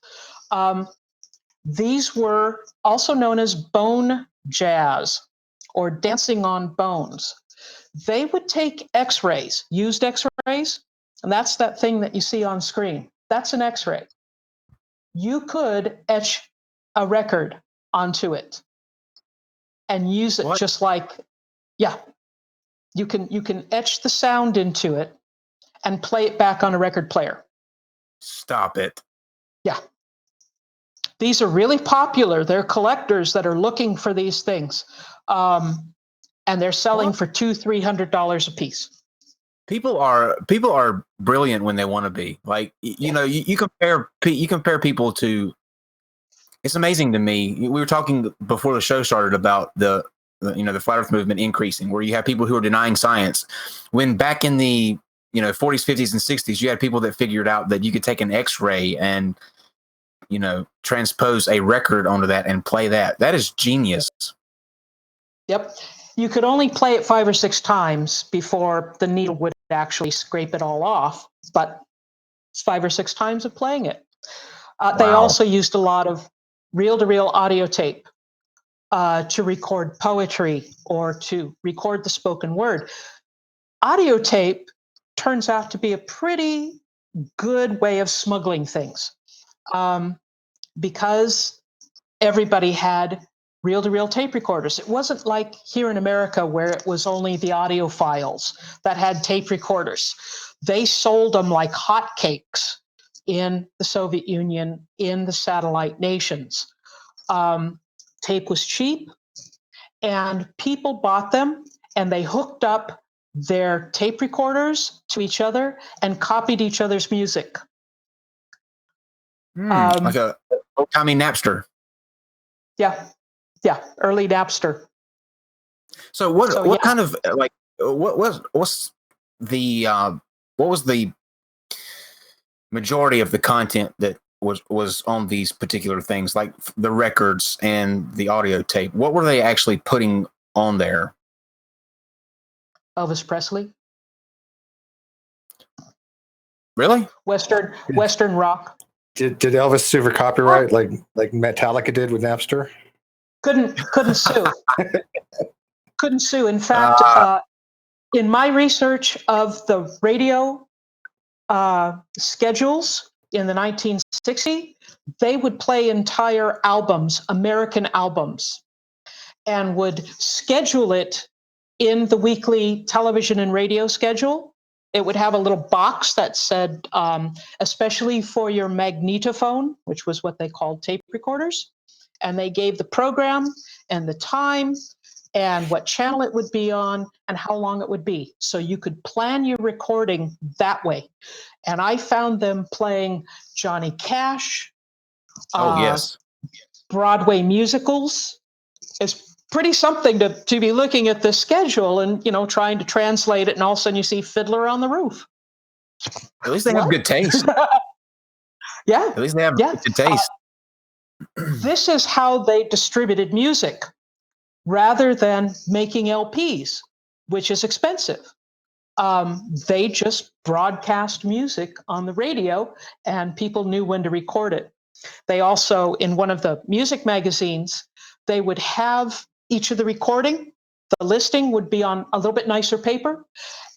These were also known as bone jazz or dancing on bones. They would take x-rays, used x-rays, and that's that thing that you see on screen. That's an x-ray. You could etch a record onto it and use it just like, yeah, you can etch the sound into it and play it back on a record player. Stop it. Yeah. These are really popular. They're collectors that are looking for these things. And they're selling for $200-$300 a piece. People are brilliant when they want to be. Like, you know, you compare people to. It's amazing to me. We were talking before the show started about the flat Earth movement increasing, where you have people who are denying science. When back in the 40s, 50s, and 60s, you had people that figured out that you could take an X-ray and transpose a record onto that and play that. That is genius. Yep. You could only play it 5 or 6 times before the needle would actually scrape it all off, but it's 5 or 6 times of playing it. They also used a lot of reel-to-reel audio tape to record poetry or to record the spoken word. Audio tape turns out to be a pretty good way of smuggling things because everybody had reel-to-reel tape recorders. It wasn't like here in America where it was only the audio files that had tape recorders. They sold them like hotcakes in the Soviet Union, in the satellite nations. Tape was cheap, and people bought them, and they hooked up their tape recorders to each other and copied each other's music. Like a old-timey Napster. Yeah, early Napster. So what kind of like what was the majority of the content that was on these particular things, like the records and the audio tape? What were they actually putting on there? Elvis Presley. Really? Western rock. Did Elvis sue for copyright like Metallica did with Napster? Couldn't sue. Couldn't sue. In fact, in my research of the radio schedules in the 1960s, they would play entire albums, American albums, and would schedule it in the weekly television and radio schedule. It would have a little box that said, especially for your magnetophone, which was what they called tape recorders. And they gave the program and the time and what channel it would be on and how long it would be. So you could plan your recording that way. And I found them playing Johnny Cash. Yes. Broadway musicals. It's pretty something to be looking at the schedule and, trying to translate it. And all of a sudden you see Fiddler on the Roof. At least they have good taste. Yeah. At least they have good taste. This is how they distributed music rather than making LPs, which is expensive. They just broadcast music on the radio and people knew when to record it. They also, in one of the music magazines, they would have each of the recording. The listing would be on a little bit nicer paper.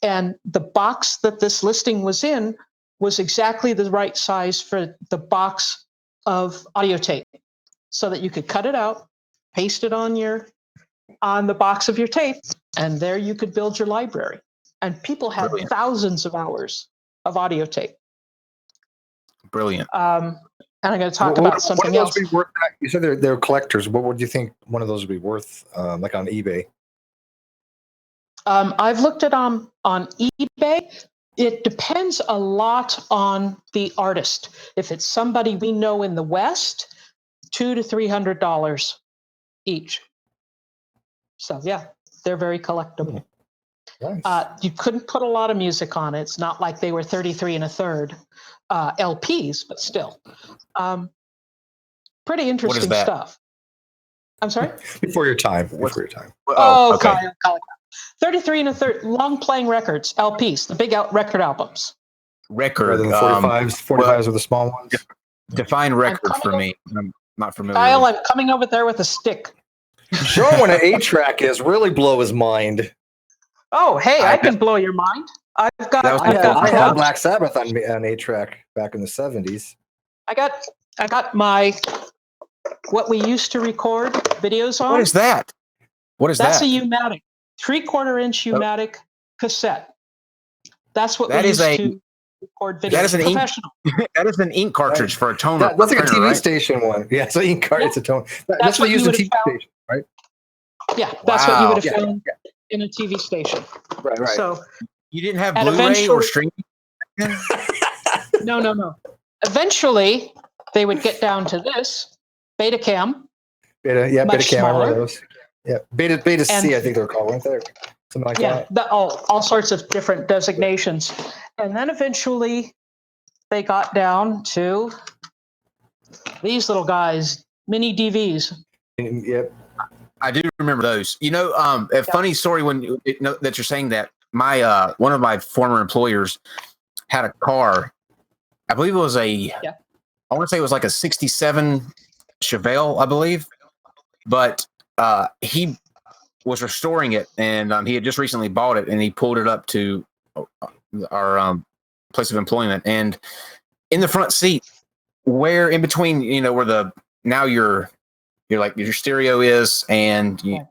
And the box that this listing was in was exactly the right size for the box of audio tape so that you could cut it out, paste it on the box of your tape, and there you could build your library. And people had thousands of hours of audio tape. Brilliant. And I'm going to talk about something else. You said they're collectors. What would you think one of those would be worth, like on eBay? I've looked at on eBay. It depends a lot on the artist. If it's somebody we know in the West, $200 to $300 each. So yeah, they're very collectible. Nice. You couldn't put a lot of music on it. It's not like they were 33 1/3 LPs, but still. Pretty interesting stuff. I'm sorry? Before your time. Okay. Kyle. 33 and a third long playing records, LPs, the big record albums. Record. Rather than 45s. 45s are the small ones. Define record for me. I'm not familiar. Kyle, with I'm coming over there with a stick. Show him what an 8-track is. Really blow his mind. Oh, hey, I can blow your mind. I've got. That was I had Black Sabbath on 8-track back in the 70s. I got my what we used to record videos on. What is that? What is That's that? a U-matic, 3/4-inch U-matic cassette. That's what That we is used to record videos. That is an professional. That is an ink cartridge for a toner. That's like a TV right? station one. Yeah, it's an ink card. Yeah. It's a tone. That's That's what what they use you in would TV have found. station, right? Yeah, that's what you Wow. would have found in a TV station. Right. So You didn't have And Blu-ray or eventually- streaming? no. Eventually, they would get down to this Betacam. Beta Much cam. I remember smaller. those. Yeah, Beta C, And- I think they were called, weren't they? Something like Yeah, that. all sorts of different designations. And then eventually they got down to these little guys, mini DVs. Yep. I do remember those. A funny story that you're saying that my one of my former employers had a car. I believe it was I want to say it was like a 67 Chevelle, I believe. But he was restoring it, and he had just recently bought it, and he pulled it up to our place of employment, and in the front seat, where in between, where the now your stereo is, and in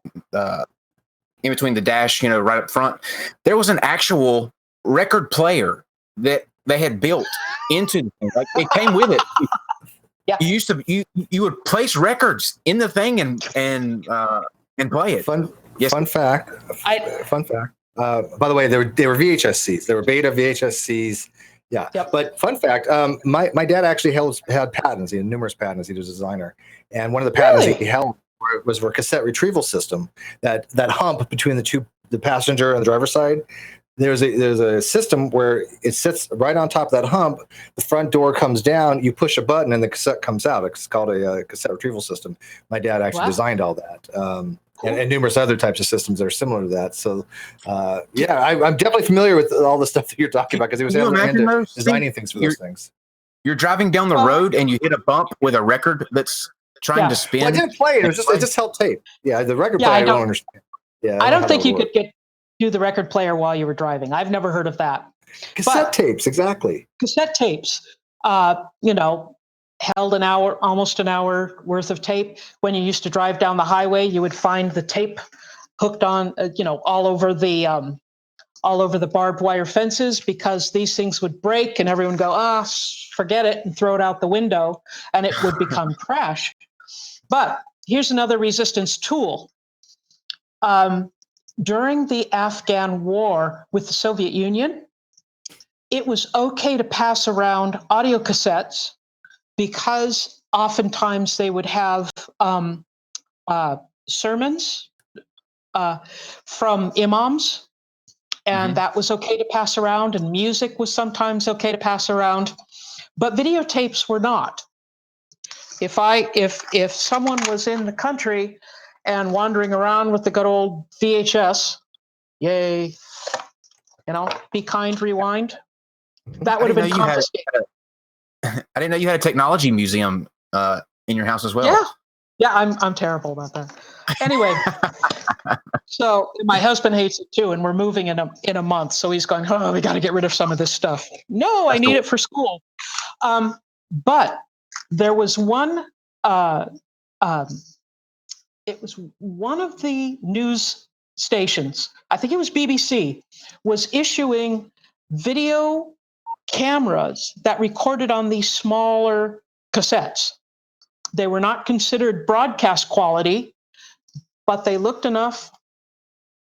between the dash, right up front, there was an actual record player that they had built into the thing. Like, it came with it. Yeah. You used to you would place records in the thing and play it. Fun fact. I- By the way, they were VHSCs. They were beta VHSCs. Yeah. Yep. But fun fact, my dad actually had patents. He had numerous patents. He was a designer. And one of the patents Really? he held was for a cassette retrieval system. That hump between the passenger and the driver's side. There's a system where it sits right on top of that hump. The front door comes down. You push a button, and the cassette comes out. It's called a cassette retrieval system. My dad actually Wow. designed all that, Cool. and numerous other types of systems that are similar to that. So, I'm definitely familiar with all the stuff that you're talking about because he was Can you imagine into those designing things for those things. You're driving down the road and you hit a bump with a record that's trying to spin. Well, I didn't play it. It just held tape. Yeah, the record Yeah, player I I don't don't- understand. Yeah, I don't know think how you that could do the record player while you were driving. I've never heard of that. works. Cassette tapes, exactly. Cassette tapes, held almost an hour worth of tape. When you used to drive down the highway, you would find the tape hooked on, all over the barbed wire fences, because these things would break and everyone go, forget it, and throw it out the window, and it would become trash. But here's another resistance tool. During the Afghan war with the Soviet Union, it was okay to pass around audio cassettes because oftentimes they would have sermons from imams, and that was okay to pass around, and music was sometimes okay to pass around, but videotapes were not. If someone was in the country and wandering around with the good old VHS, yay, be kind, rewind, that would have been confiscated. I didn't know you had a technology museum in your house as well. Yeah, I'm terrible about that. Anyway, so my husband hates it too, and we're moving in a month, so he's going, we got to get rid of some of this stuff. No, I need it for school. But there was one. It was one of the news stations, I think it was BBC, was issuing video cameras that recorded on these smaller cassettes. They were not considered broadcast quality, but they looked enough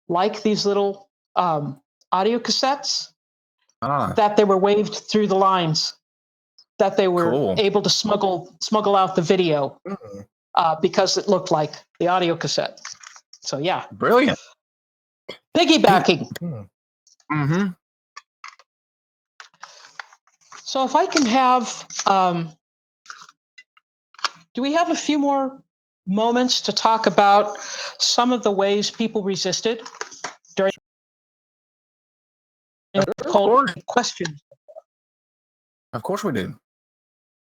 like these little audio cassettes that they were waved through the lines, that they were able to smuggle out the video because it looked like the audio cassette. So yeah, brilliant. Piggybacking. Mm-hmm. So if I can have, do we have a few more moments to talk about some of the ways people resisted during call questions. Of course we do.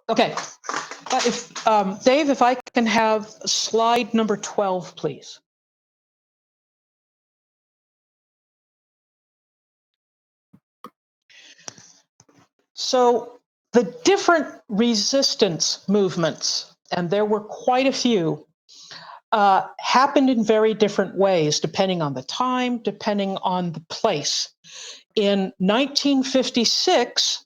Okay. If Dave, if I can have slide number 12, please. So the different resistance movements, and there were quite a few, happened in very different ways, depending on the time, depending on the place. In 1956,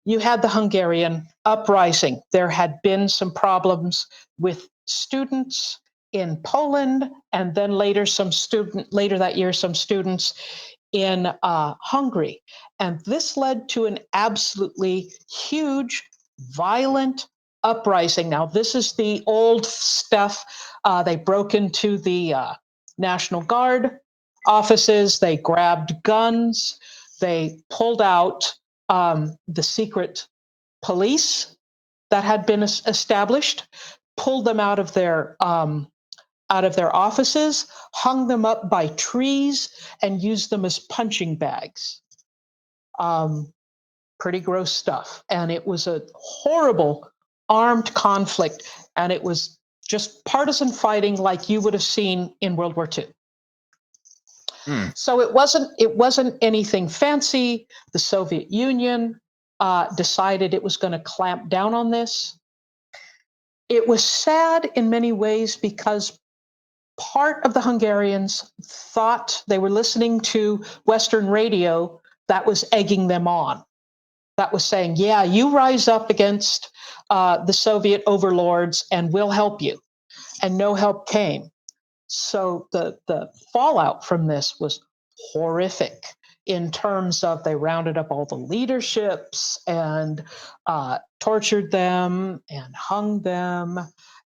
you had the Hungarian uprising. There had been some problems with students in Poland, and then later that year, some students in Hungary. And this led to an absolutely huge, violent uprising. Now, this is the old stuff. They broke into the National Guard offices, they grabbed guns, they pulled out the secret police that had been established, pulled them out of their offices, hung them up by trees, and used them as punching bags. Pretty gross stuff. And it was a horrible armed conflict, and it was just partisan fighting like you would have seen in World War II. So it wasn't anything fancy. The Soviet Union decided it was going to clamp down on this. It was sad in many ways because part of the Hungarians thought they were listening to Western radio that was egging them on, that was saying, yeah, you rise up against the Soviet overlords and we'll help you. And no help came. So the fallout from this was horrific in terms of they rounded up all the leaderships and tortured them and hung them.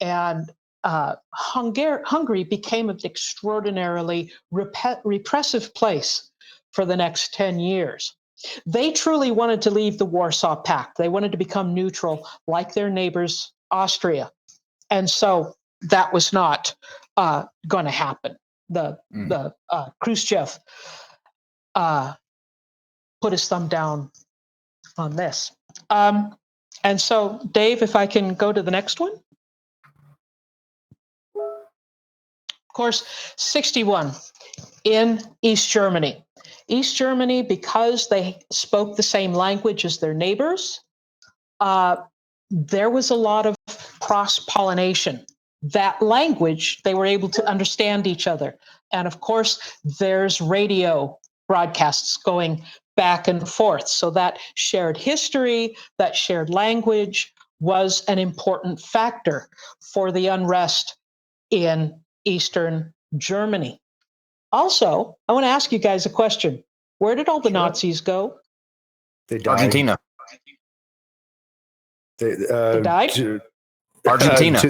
And Hungary became an extraordinarily repressive place for the next 10 years. They truly wanted to leave the Warsaw Pact. They wanted to become neutral like their neighbors, Austria. And so that was not going to happen. The Khrushchev put his thumb down on this. And so, Dave, if I can go to the next one. Of course, 61 in East Germany. East Germany, because they spoke the same language as their neighbors, there was a lot of cross-pollination. That language, they were able to understand each other. And of course, there's radio broadcasts going back and forth. So that shared history, that shared language was an important factor for the unrest in Eastern Germany. Also, I want to ask you guys a question. Where did all the Nazis go? They died. Argentina. They died? Argentina.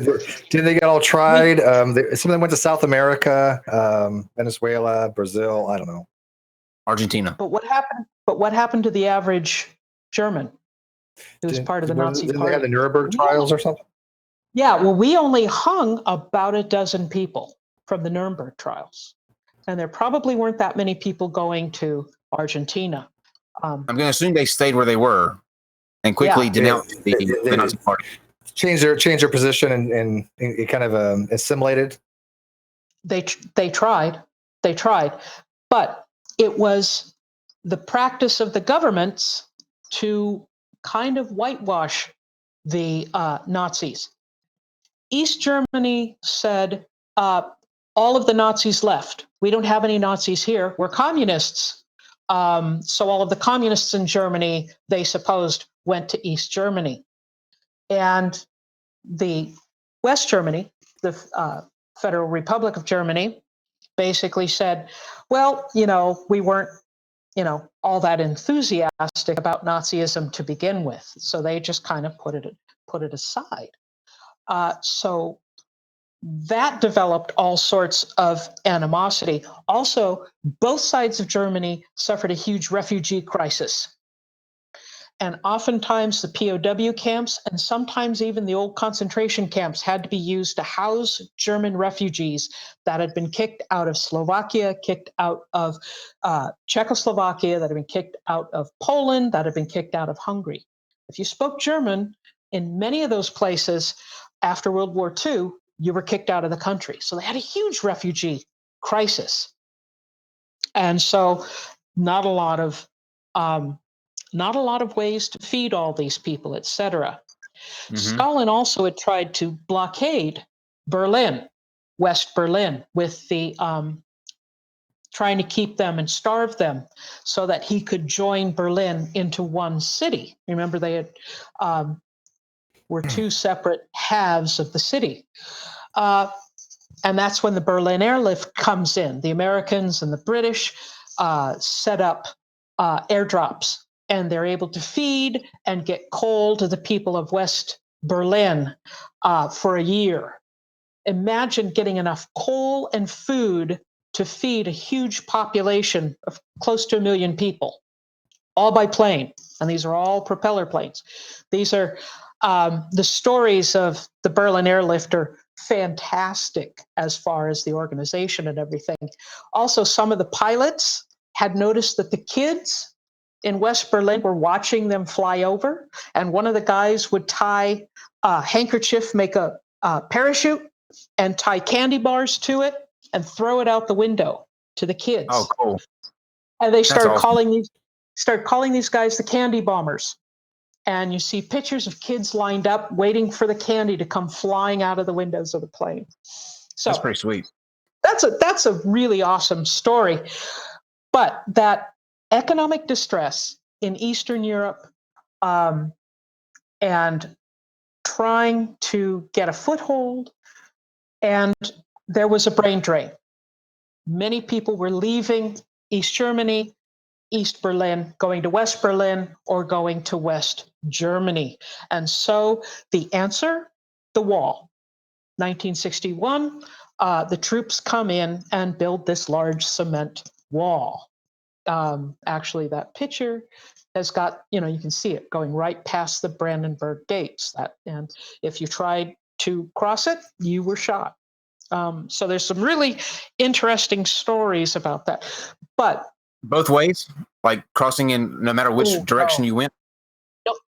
Didn't they get all tried? Some of them went to South America, Venezuela, Brazil. I don't know. Argentina. But what happened to the average German who was part of the Nazi Didn't party? they have the Nuremberg trials or something? Yeah, well, we only hung about a dozen people from the Nuremberg trials. And there probably weren't that many people going to Argentina. I'm going to assume they stayed where they were and quickly denounced the Nazi party. Change their position and it kind of assimilated. They tried, but it was the practice of the governments to kind of whitewash the Nazis. East Germany said, all of the Nazis left. We don't have any Nazis here. We're communists. So all of the communists in Germany, they supposed, went to East Germany. And the West Germany, the Federal Republic of Germany, basically said, well, we weren't, all that enthusiastic about Nazism to begin with. So they just kind of put it aside. So that developed all sorts of animosity. Also, both sides of Germany suffered a huge refugee crisis. And oftentimes the POW camps and sometimes even the old concentration camps had to be used to house German refugees that had been kicked out of Slovakia, kicked out of Czechoslovakia, that had been kicked out of Poland, that had been kicked out of Hungary. If you spoke German in many of those places after World War II, you were kicked out of the country. So they had a huge refugee crisis. And so not a lot of ways to feed all these people, etc. Stalin also had tried to blockade Berlin, West Berlin, with the trying to keep them and starve them so that he could join Berlin into one city. Remember, they had were two separate halves of the city. And that's when the Berlin airlift comes in. The Americans and the British set up airdrops, and they're able to feed and get coal to the people of West Berlin for a year. Imagine getting enough coal and food to feed a huge population of close to 1 million people, all by plane. And these are all propeller planes. These are the stories of the Berlin airlift are fantastic as far as the organization and everything. Also, some of the pilots had noticed that the kids in West Berlin were watching them fly over, and one of the guys would tie a handkerchief, make a parachute, and tie candy bars to it and throw it out the window to the kids. Oh, cool. And they started awesome. calling these guys the candy bombers. And you see pictures of kids lined up waiting for the candy to come flying out of the windows of the plane. So that's pretty sweet. That's a really awesome story. But that economic distress in Eastern Europe and trying to get a foothold, and there was a brain drain. Many people were leaving East Germany, East Berlin, going to West Berlin, or going to West Germany. And so the answer, the wall. 1961, the troops come in and build this large cement wall. Actually, that picture has got, you can see it going right past the Brandenburg gates. And if you tried to cross it, you were shot. So there's some really interesting stories about that. But both ways, like crossing in no matter which direction you went?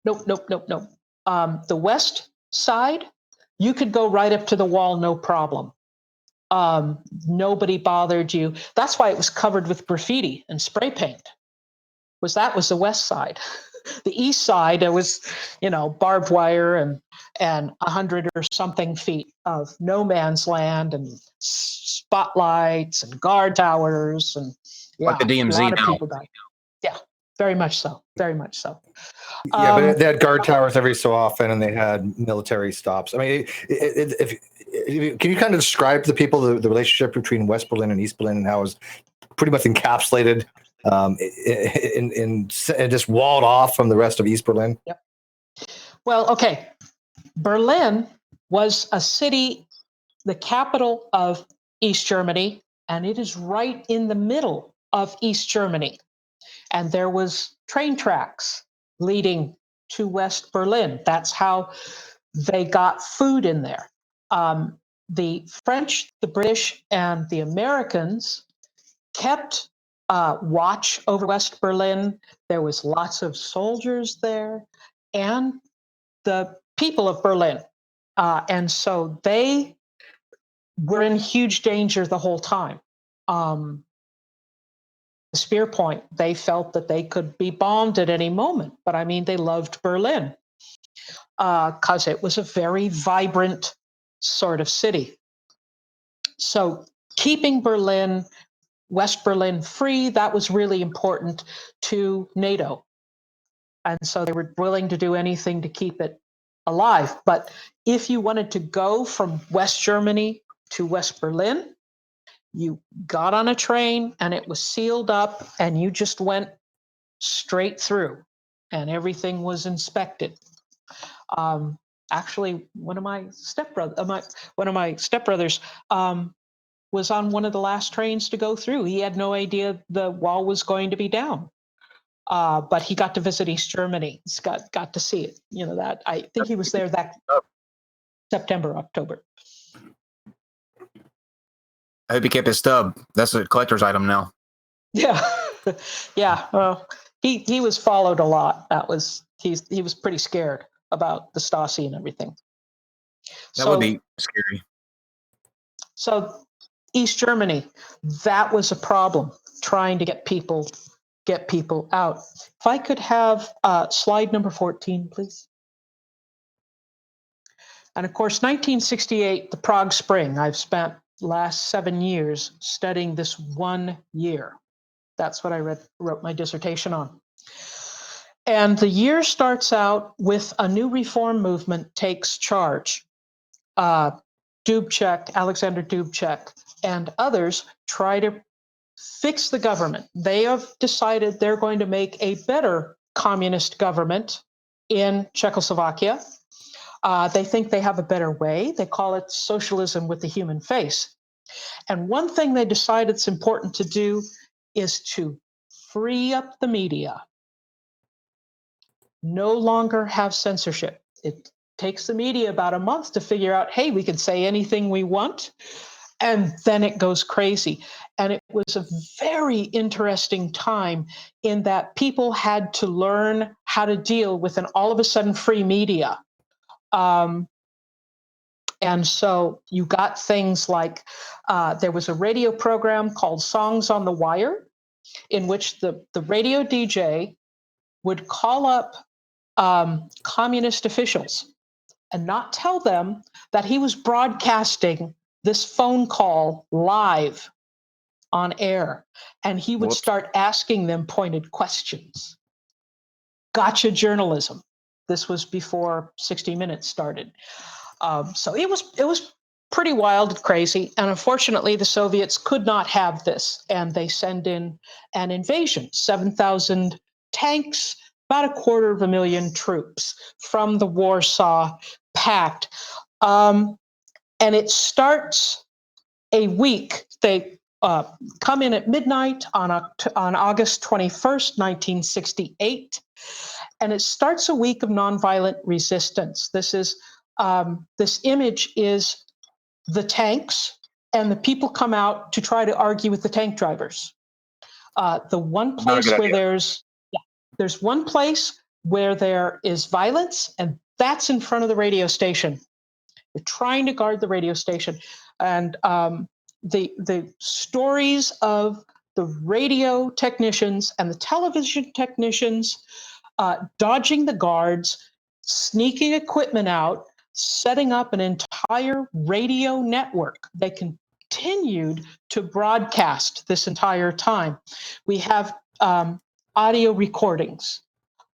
Nope. The west side, you could go right up to the wall, no problem. Nobody bothered you. That's why it was covered with graffiti and spray paint. That was the west side. The east side, it was, barbed wire and 100 or something feet of no man's land and spotlights and guard towers and like the DMZ a lot of now. people died. Yeah, very much so. Very much so. Yeah, but they had guard towers every so often, and they had military stops. I mean, can you kind of describe to the people the relationship between West Berlin and East Berlin and how it was pretty much encapsulated in just walled off from the rest of East Berlin? Yep. Well, okay. Berlin was a city, the capital of East Germany, and it is right in the middle of East Germany. And there was train tracks leading to West Berlin. That's how they got food in there. The French, the British, and the Americans kept watch over West Berlin. There was lots of soldiers there and the people of Berlin. And so they were in huge danger the whole time. The spear point, they felt that they could be bombed at any moment. But I mean, they loved Berlin because it was a very vibrant sort of city. So keeping Berlin, West Berlin free, that was really important to NATO. And so they were willing to do anything to keep it alive. But if you wanted to go from West Germany to West Berlin, you got on a train and it was sealed up and you just went straight through and everything was inspected. Actually, one of my stepbrothers was on one of the last trains to go through. He had no idea the wall was going to be down. but he got to visit East Germany. He's got to see it. You know, that I think he was there that September, October. I hope he kept his stub. That's a collector's item now. Yeah, yeah. Well, he was followed a lot. He was pretty scared about the Stasi and everything. That would be scary. So East Germany, that was a problem, trying to get people out. If I could have slide number 14, please. And of course, 1968, the Prague Spring. I've spent the last 7 years studying this 1 year. That's what I wrote my dissertation on. And the year starts out with a new reform movement takes charge. Dubček, Alexander Dubček, and others try to fix the government. They have decided they're going to make a better communist government in Czechoslovakia. They think they have a better way. They call it socialism with the human face. And one thing they decide it's important to do is to free up the media. No longer have censorship. It takes the media about a month to figure out, hey, we can say anything we want. And then it goes crazy. And it was a very interesting time in that people had to learn how to deal with an all of a sudden free media. And so you got things like there was a radio program called Songs on the Wire, in which the radio DJ would call up communist officials and not tell them that he was broadcasting this phone call live on air. And he would start asking them pointed questions. Gotcha journalism. This was before 60 Minutes started. So it was pretty wild and crazy. And unfortunately, the Soviets could not have this. And they send in an invasion, 7,000 tanks, about 250,000 troops from the Warsaw Pact. And it starts a week. They come in at midnight on August 21st, 1968. And it starts a week of nonviolent resistance. This image is the tanks, and the people come out to try to argue with the tank drivers. The one place where there's one place where there is violence, and that's in front of the radio station. They're trying to guard the radio station. And the stories of the radio technicians and the television technicians dodging the guards, sneaking equipment out, setting up an entire radio network. They continued to broadcast this entire time. We have audio recordings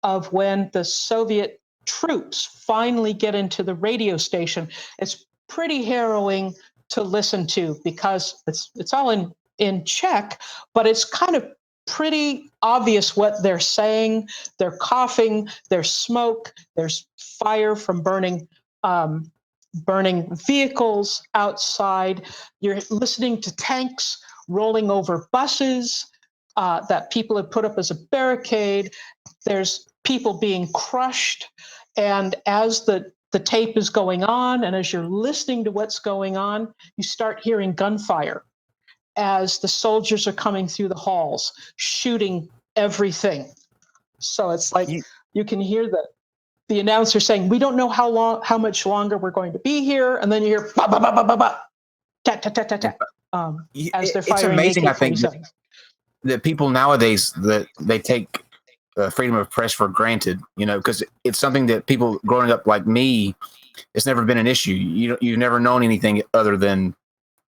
of when the Soviet troops finally get into the radio station. It's pretty harrowing to listen to because it's all in Czech, but it's kind of pretty obvious what they're saying. They're coughing, there's smoke, there's fire from burning vehicles outside. You're listening to tanks rolling over buses that people have put up as a barricade. There's people being crushed. And as the tape is going on, and as you're listening to what's going on, you start hearing gunfire as the soldiers are coming through the halls, shooting everything. So it's like you can hear the announcer saying, "We don't know how much longer we're going to be here," and then you hear ba ba ba ba ba ba, tat tat tat tat tat, as they're firing. It's amazing, I think, that people nowadays that they take freedom of press for granted, you know, because it's something that people growing up like me, it's never been an issue. You've never known anything other than,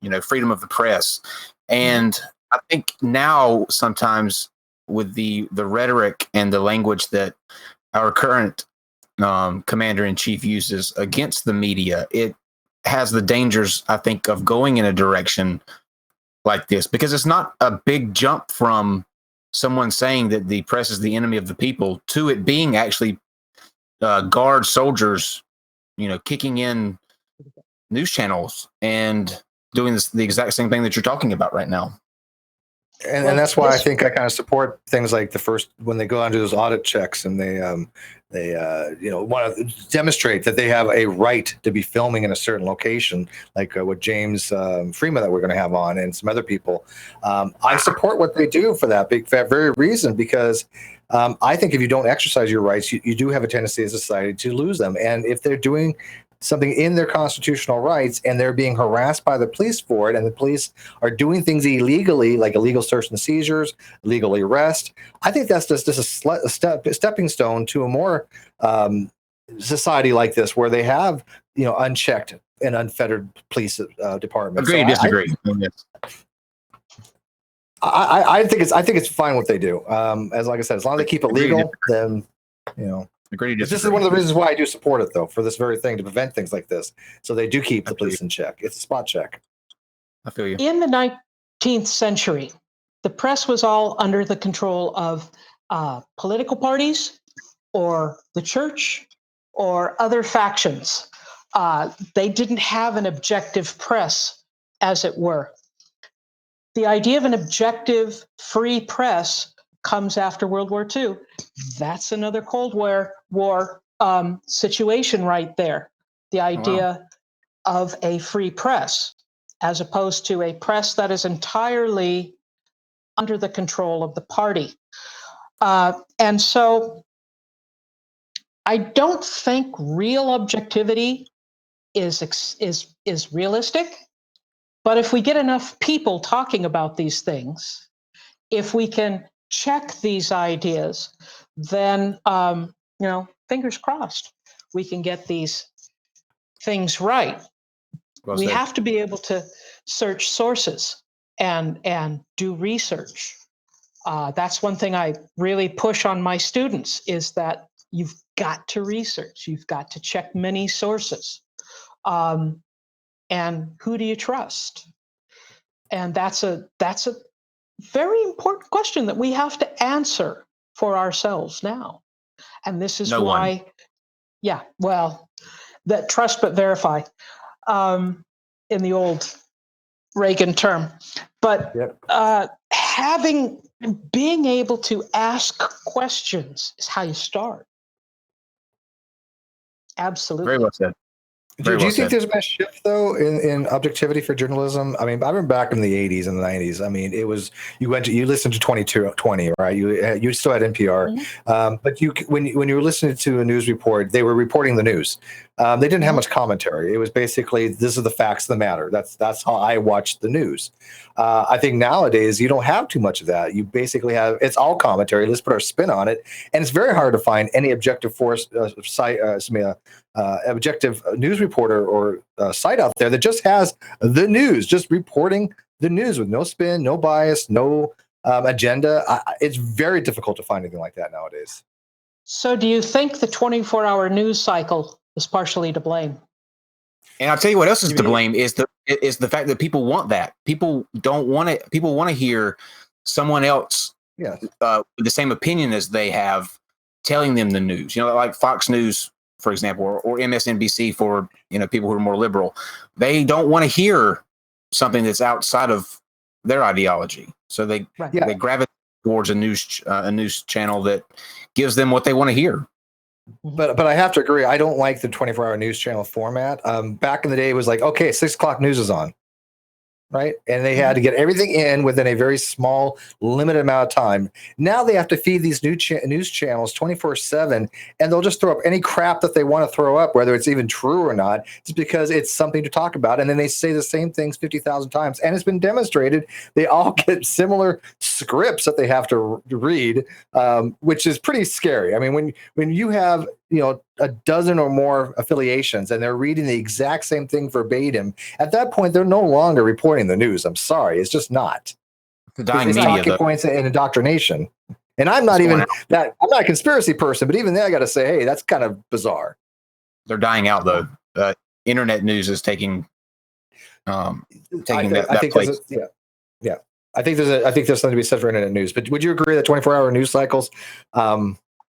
you know, freedom of the press. And I think now sometimes with the rhetoric and the language that our current commander-in-chief uses against the media, it has the dangers, I think, of going in a direction like this, because it's not a big jump from someone saying that the press is the enemy of the people to it being actually guard soldiers, you know, kicking in news channels and doing the exact same thing that you're talking about right now. And that's why I think I kind of support things like the first when they go on to those audit checks and they want to demonstrate that they have a right to be filming in a certain location, like what James Freeman that we're going to have on and some other people. I support what they do for that very reason, because I think if you don't exercise your rights, you do have a tendency as a society to lose them. And if they're doing something in their constitutional rights and they're being harassed by the police for it, and the police are doing things illegally, like illegal search and seizures, illegal arrest, I think that's just a stepping stone to a more society like this, where they have, unchecked and unfettered police departments. Agree, disagree. I think it's fine what they do. As like I said, as long as they keep it legal, then Agree, this is one of the reasons why I do support it, though, for this very thing, to prevent things like this. So they do keep the police in check. It's a spot check. I feel you. In the 19th century, the press was all under the control of political parties or the church or other factions. They didn't have an objective press, as it were. The idea of an objective, free press comes after World War II. That's another Cold War situation right there. The idea of a free press, as opposed to a press that is entirely under the control of the party. And so I don't think real objectivity is realistic. But if we get enough people talking about these things, if we can check these ideas, then, fingers crossed, we can get these things right. Well we said. have to be able to search sources and do research. That's one thing I really push on my students, is that you've got to research. You've got to check many sources. And who do you trust? And that's a very important question that we have to answer for ourselves now. And this is why, that trust but verify, in the old Reagan term. But being able to ask questions is how you start. Absolutely. Very well said. Do you think there's been a shift, though, in objectivity for journalism? I mean, I remember back in the 80s and the 90s. I mean, it was you listened to 2020, right? You still had NPR, but when you were listening to a news report, they were reporting the news. They didn't have much commentary. It was basically, this is the facts of the matter. That's how I watched the news. I think nowadays you don't have too much of that. You basically have, it's all commentary. Let's put our spin on it, and it's very hard to find any objective objective news reporter or site out there that just has the news, just reporting the news with no spin, no bias, no agenda. It's very difficult to find anything like that nowadays. So do you think the 24-hour news cycle is partially to blame? And I'll tell you what else is to blame is the fact that people want that. People don't want it. People want to hear someone else with the same opinion as they have telling them the news. Like Fox News, for example, or MSNBC for people who are more liberal. They don't want to hear something that's outside of their ideology, so they gravitate towards a news channel that gives them what they want to hear. But I have to agree. I don't like the 24-hour news channel format. Back in the day, it was like, okay, 6 o'clock news is on, right? And they had to get everything in within a very small, limited amount of time. Now they have to feed these news channels 24/7, and they'll just throw up any crap that they want to throw up, whether it's even true or not, just because it's something to talk about. And then they say the same things 50,000 times. And it's been demonstrated they all get similar scripts that they have to read, which is pretty scary. I mean, when you have a dozen or more affiliations and they're reading the exact same thing verbatim, at that point they're no longer reporting the news. I'm sorry, it's just not. The dying it's media, talking points and indoctrination. And I'm not I'm not a conspiracy person, but even then I got to say, hey, that's kind of bizarre. They're dying out, though. Internet news is taking that place. I think there's something to be said for internet news. But would you agree that 24-hour news cycles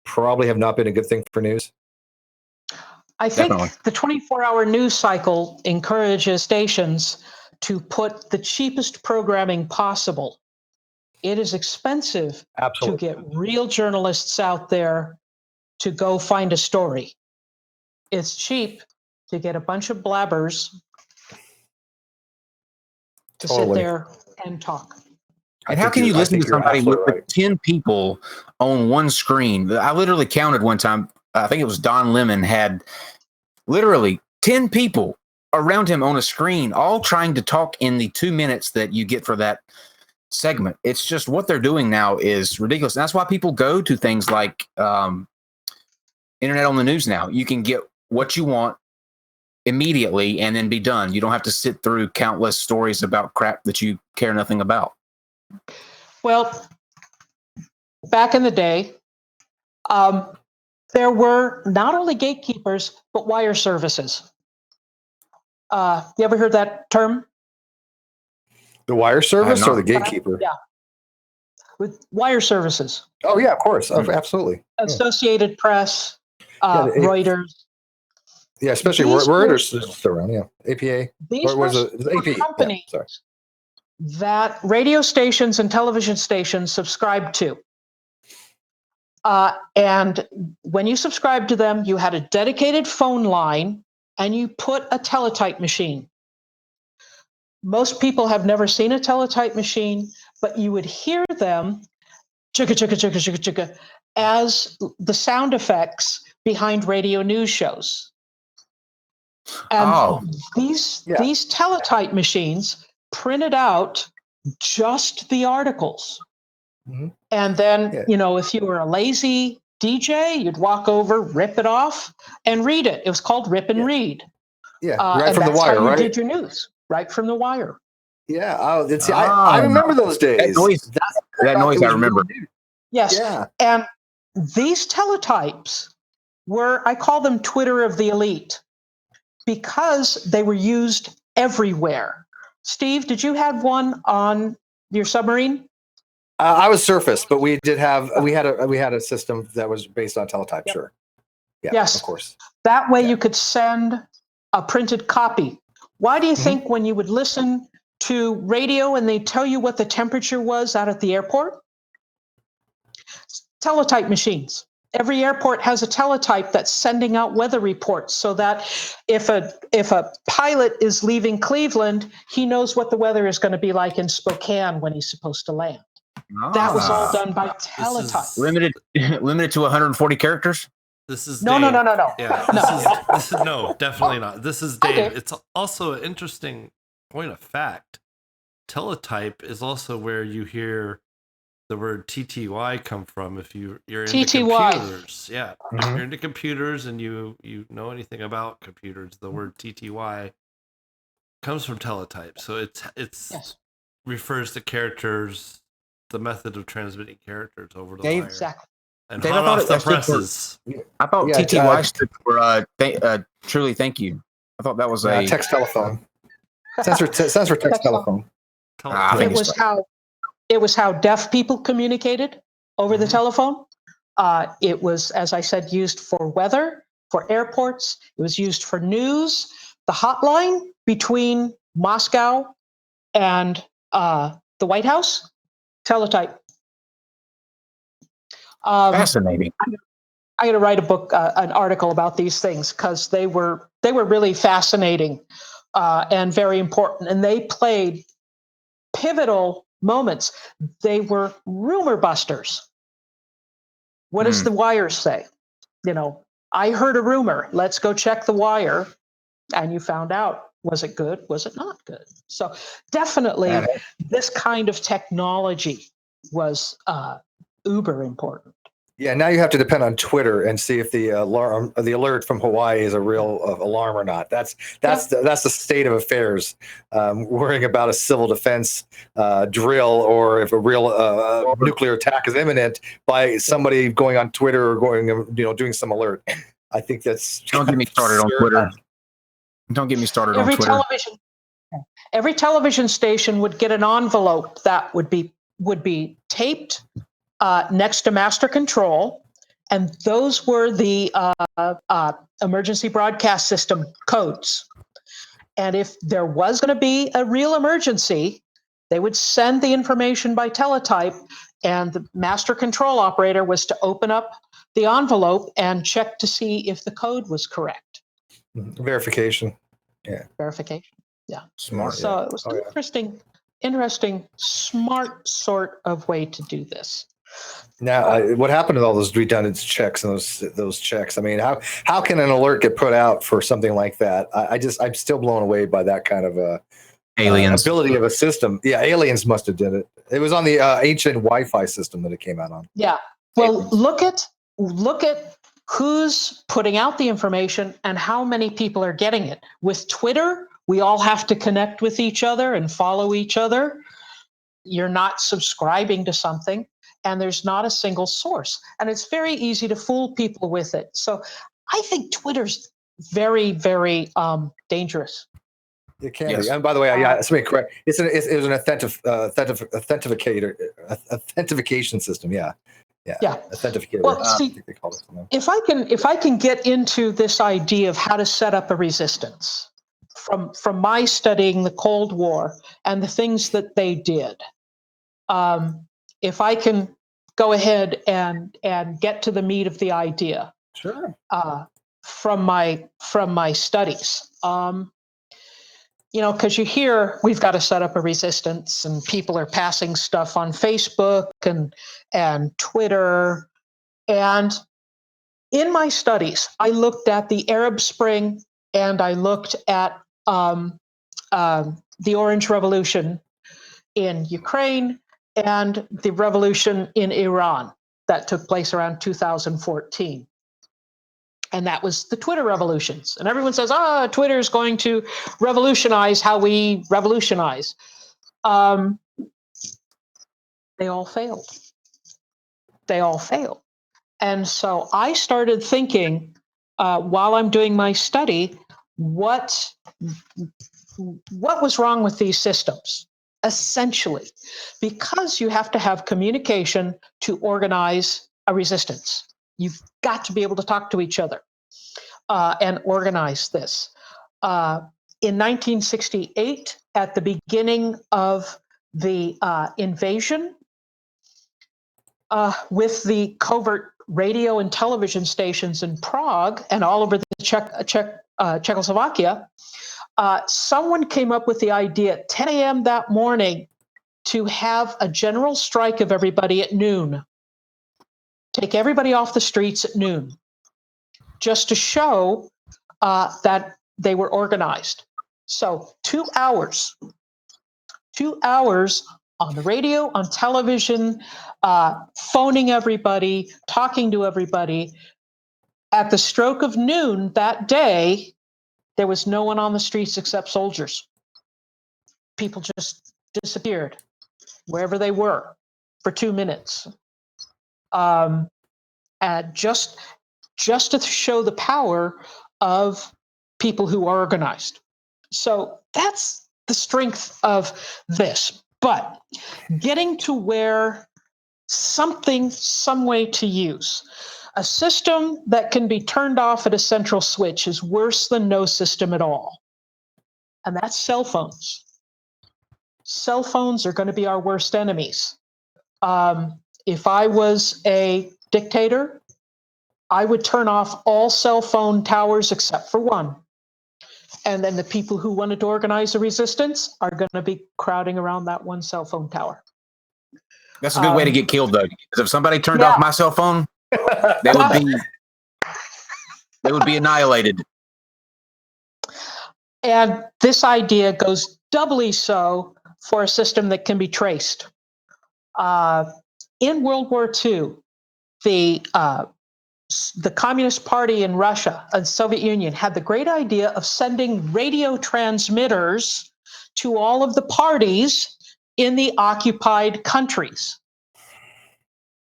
probably have not been a good thing for news? I think the 24-hour news cycle encourages stations to put the cheapest programming possible It is expensive Absolutely. to get real journalists out there to go find a story. It's cheap to get a bunch of blabbers to sit there and talk. And how can you listen to somebody with 10 people on one screen? I literally counted one time. I think it was Don Lemon had literally 10 people around him on a screen, all trying to talk in the 2 minutes that you get for that segment. It's just what they're doing now is ridiculous. And that's why people go to things like internet on the news now. You can get what you want immediately and then be done. You don't have to sit through countless stories about crap that you care nothing about. Well, back in the day, there were not only gatekeepers, but wire services. You ever heard that term? The wire service or the gatekeeper? Yeah. With wire services. Oh, yeah, of course. Absolutely. Associated Press, Reuters. Yeah, especially Reuters is still around, yeah. APA. These were companies that radio stations and television stations subscribed to. And when you subscribed to them, you had a dedicated phone line and you put a teletype machine. Most people have never seen a teletype machine, but you would hear them chicka, chicka, chicka, chicka, chicka, as the sound effects behind radio news shows. And these teletype machines printed out just the articles. Mm-hmm. And then, if you were a lazy DJ, you'd walk over, rip it off, and read it. It was called Rip and Read. Yeah, right from the wire, how you right? did your news, right from the wire. Yeah, I remember those days. That noise I remember. Yes, and these teletypes were, I call them Twitter of the elite, because they were used everywhere. Steve, did you have one on your submarine? I was surface, but we had a system that was based on teletype. Yep. Sure. Yeah, yes, of course. That way you could send a printed copy. Why do you think when you would listen to radio and they tell you what the temperature was out at the airport? Teletype machines. Every airport has a teletype that's sending out weather reports so that if a pilot is leaving Cleveland, he knows what the weather is going to be like in Spokane when he's supposed to land. That was all done by teletype. Limited to 140 characters? This is no. Yeah, this is no, definitely not. This is Dave. Okay. It's also an interesting point of fact. Teletype is also where you hear the word TTY come from. If you're into computers, if you're into computers and you know anything about computers, the word TTY comes from teletype. So it's refers to characters, the method of transmitting characters over the wire. Exactly. And hot off the presses. I thought TTY stood for truly thank you. I thought that was a text telephone. Stands for text telephone. It was how deaf people communicated over the telephone. It was, as I said, used for weather, for airports. It was used for news. The hotline between Moscow and the White House, teletype. Fascinating. I'm going to write a book, an article about these things because they were really fascinating and very important, and they played pivotal moments. They were rumor busters. What does the wire say? I heard a rumor. Let's go check the wire, and you found out. Was it good? Was it not good? So definitely, this kind of technology was uber important. Yeah, now you have to depend on Twitter and see if the alert from Hawaii is a real alarm or not. That's the state of affairs. Worrying about a civil defense drill or if a real nuclear attack is imminent by somebody going on Twitter or doing some alert. I think that's don't get me started on Twitter. Don't get me started on Twitter. Every television station would get an envelope that would be taped next to master control, and those were the emergency broadcast system codes. And if there was going to be a real emergency, They would send the information by teletype, and the master control operator was to open up the envelope and check to see if the code was correct. Verification. Yeah. Verification. Yeah. Smart. So it was interesting, smart sort of way to do this. Now, what happened to all those redundant checks and those checks? I mean, how can an alert get put out for something like that? I'm still blown away by that kind of Aliens. ability of a system. Yeah, aliens must have did it. It was on the ancient Wi-Fi system that it came out on. Yeah. Well, look at who's putting out the information and how many people are getting it. With Twitter, we all have to connect with each other and follow each other. You're not subscribing to something, and there's not a single source. And it's very easy to fool people with it. So I think Twitter's very, very dangerous. It can Yes. be. And by the way, yeah, somebody correct. It was an authentication system. Yeah. Authenticator. Well, I see, think they call it something. if I can get into this idea of how to set up a resistance from my studying the Cold War and the things that they did, if I can go ahead and get to the meat of the idea, Sure. from my studies, because you hear we've got to set up a resistance, and people are passing stuff on Facebook and Twitter. And in my studies, I looked at the Arab Spring, and I looked at the Orange Revolution in Ukraine and the revolution in Iran that took place around 2014. And that was the Twitter revolutions. And everyone says, Twitter is going to revolutionize how we revolutionize. They all failed. And so I started thinking, while I'm doing my study, what was wrong with these systems? Essentially, because you have to have communication to organize a resistance. You've got to be able to talk to each other and organize this. In 1968, at the beginning of the invasion, with the covert radio and television stations in Prague and all over the Czechoslovakia, someone came up with the idea at 10 a.m. that morning to have a general strike of everybody at noon. Take everybody off the streets at noon, just to show that they were organized. So 2 hours on the radio, on television, phoning everybody, talking to everybody. At the stroke of noon that day, there was no one on the streets except soldiers. People just disappeared wherever they were for 2 minutes. And just to show the power of people who are organized. So that's the strength of this. But getting to where some way to use. A system that can be turned off at a central switch is worse than no system at all. And that's cell phones. Cell phones are going to be our worst enemies. If I was a dictator, I would turn off all cell phone towers except for one. And then the people who wanted to organize a resistance are going to be crowding around that one cell phone tower. That's a good way to get killed, though. Because if somebody turned off my cell phone, they would be annihilated. And this idea goes doubly so for a system that can be traced. In World War II, the Communist Party in Russia and Soviet Union had the great idea of sending radio transmitters to all of the parties in the occupied countries.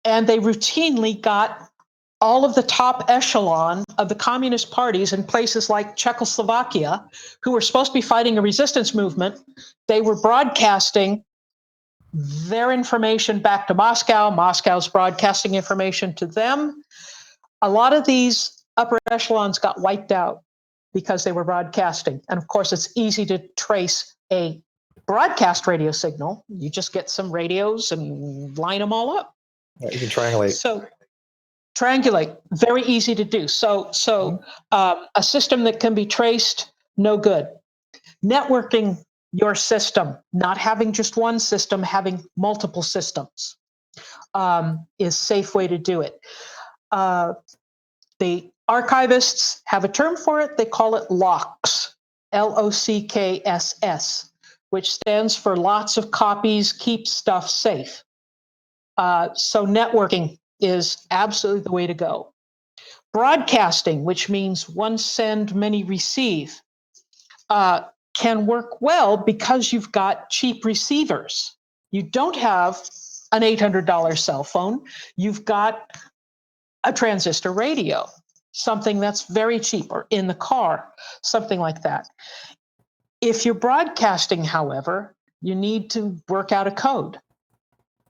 And they routinely got all of the top echelon of the communist parties in places like Czechoslovakia, who were supposed to be fighting a resistance movement. They were broadcasting their information back to Moscow. Moscow's broadcasting information to them. A lot of these upper echelons got wiped out because they were broadcasting. And of course, it's easy to trace a Broadcast radio signal, you just get some radios and line them all up. You can triangulate. So triangulate, very easy to do. So a system that can be traced, no good. Networking your system, not having just one system, having multiple systems, is a safe way to do it. The archivists have a term for it. They call it LOCKSS, LOCKSS, which stands for lots of copies, keep stuff safe. So networking is absolutely the way to go. Broadcasting, which means one send, many receive, can work well because you've got cheap receivers. You don't have an $800 cell phone. You've got a transistor radio, something that's very cheap, or in the car, something like that. If you're broadcasting, however, you need to work out a code.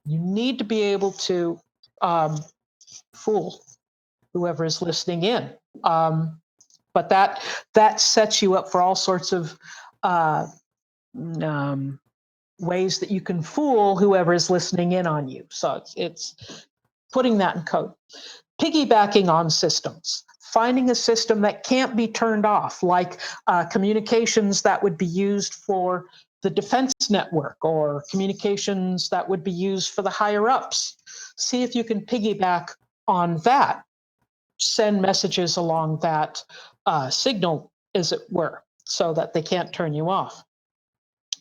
You need to be able to fool whoever is listening in. But that sets you up for all sorts of ways that you can fool whoever is listening in on you. So it's putting that in code. Piggybacking on systems, finding a system that can't be turned off, like communications that would be used for the defense network, or communications that would be used for the higher ups. See if you can piggyback on that, send messages along that signal, as it were, so that they can't turn you off.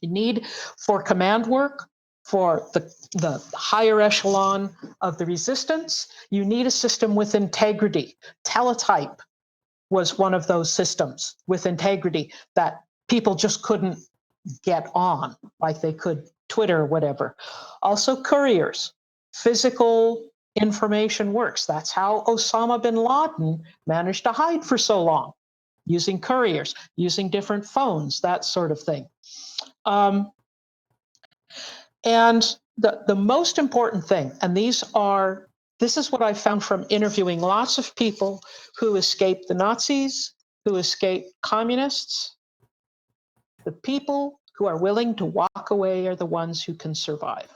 You need, for command work, for the higher echelon of the resistance, you need a system with integrity. Teletype was one of those systems with integrity that people just couldn't get on, like they could Twitter or whatever. Also couriers, physical information works. That's how Osama bin Laden managed to hide for so long, using couriers, using different phones, that sort of thing. And the most important thing, and this is what I found from interviewing lots of people who escaped the Nazis, who escaped communists. The people who are willing to walk away are the ones who can survive.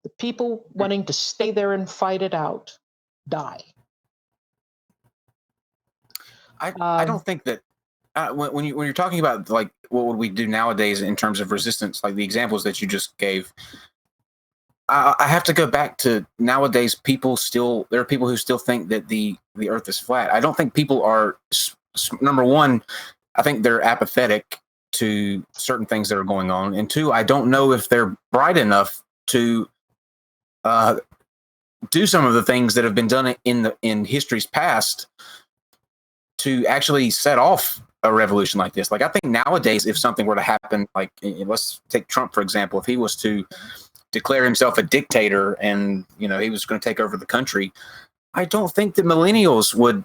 The people wanting to stay there and fight it out die. I don't think that when you're talking about, like, what would we do nowadays in terms of resistance, like the examples that you just gave, I have to go back to nowadays. There are people who still think that the earth is flat. I don't think people are, number one, I think they're apathetic to certain things that are going on, and two, I don't know if they're bright enough to do some of the things that have been done in history's past to actually set off a revolution like this. Like, I think nowadays, if something were to happen, like, let's take Trump, for example, if he was to declare himself a dictator and, he was going to take over the country, I don't think that millennials would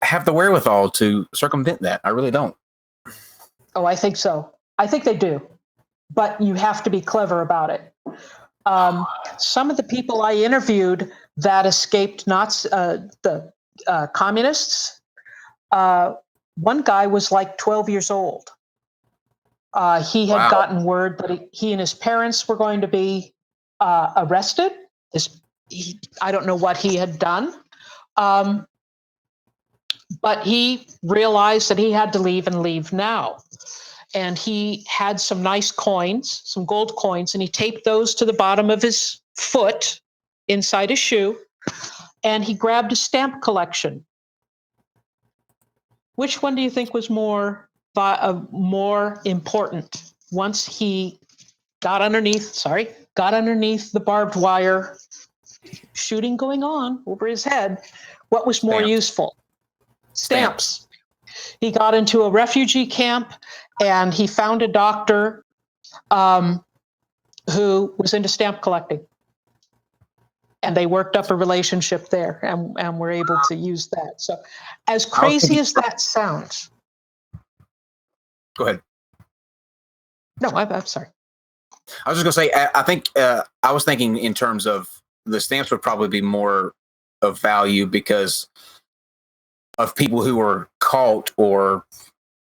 have the wherewithal to circumvent that. I really don't. Oh, I think so. I think they do, but you have to be clever about it. Some of the people I interviewed that escaped the communists, one guy was like 12 years old. He had gotten word that he and his parents were going to be arrested. I don't know what he had done, but he realized that he had to leave and leave now. And he had some nice coins, some gold coins, and he taped those to the bottom of his foot inside his shoe, and he grabbed a stamp collection. Which one do you think was more important? Once he got underneath the barbed wire, shooting going on over his head, what was more useful? Stamps. He got into a refugee camp, and he found a doctor who was into stamp collecting. And they worked up a relationship there, and were able to use that. So, as crazy as that sounds. Go ahead. No, I'm sorry. I was just going to say, I think I was thinking in terms of the stamps would probably be more of value because of people who were caught or,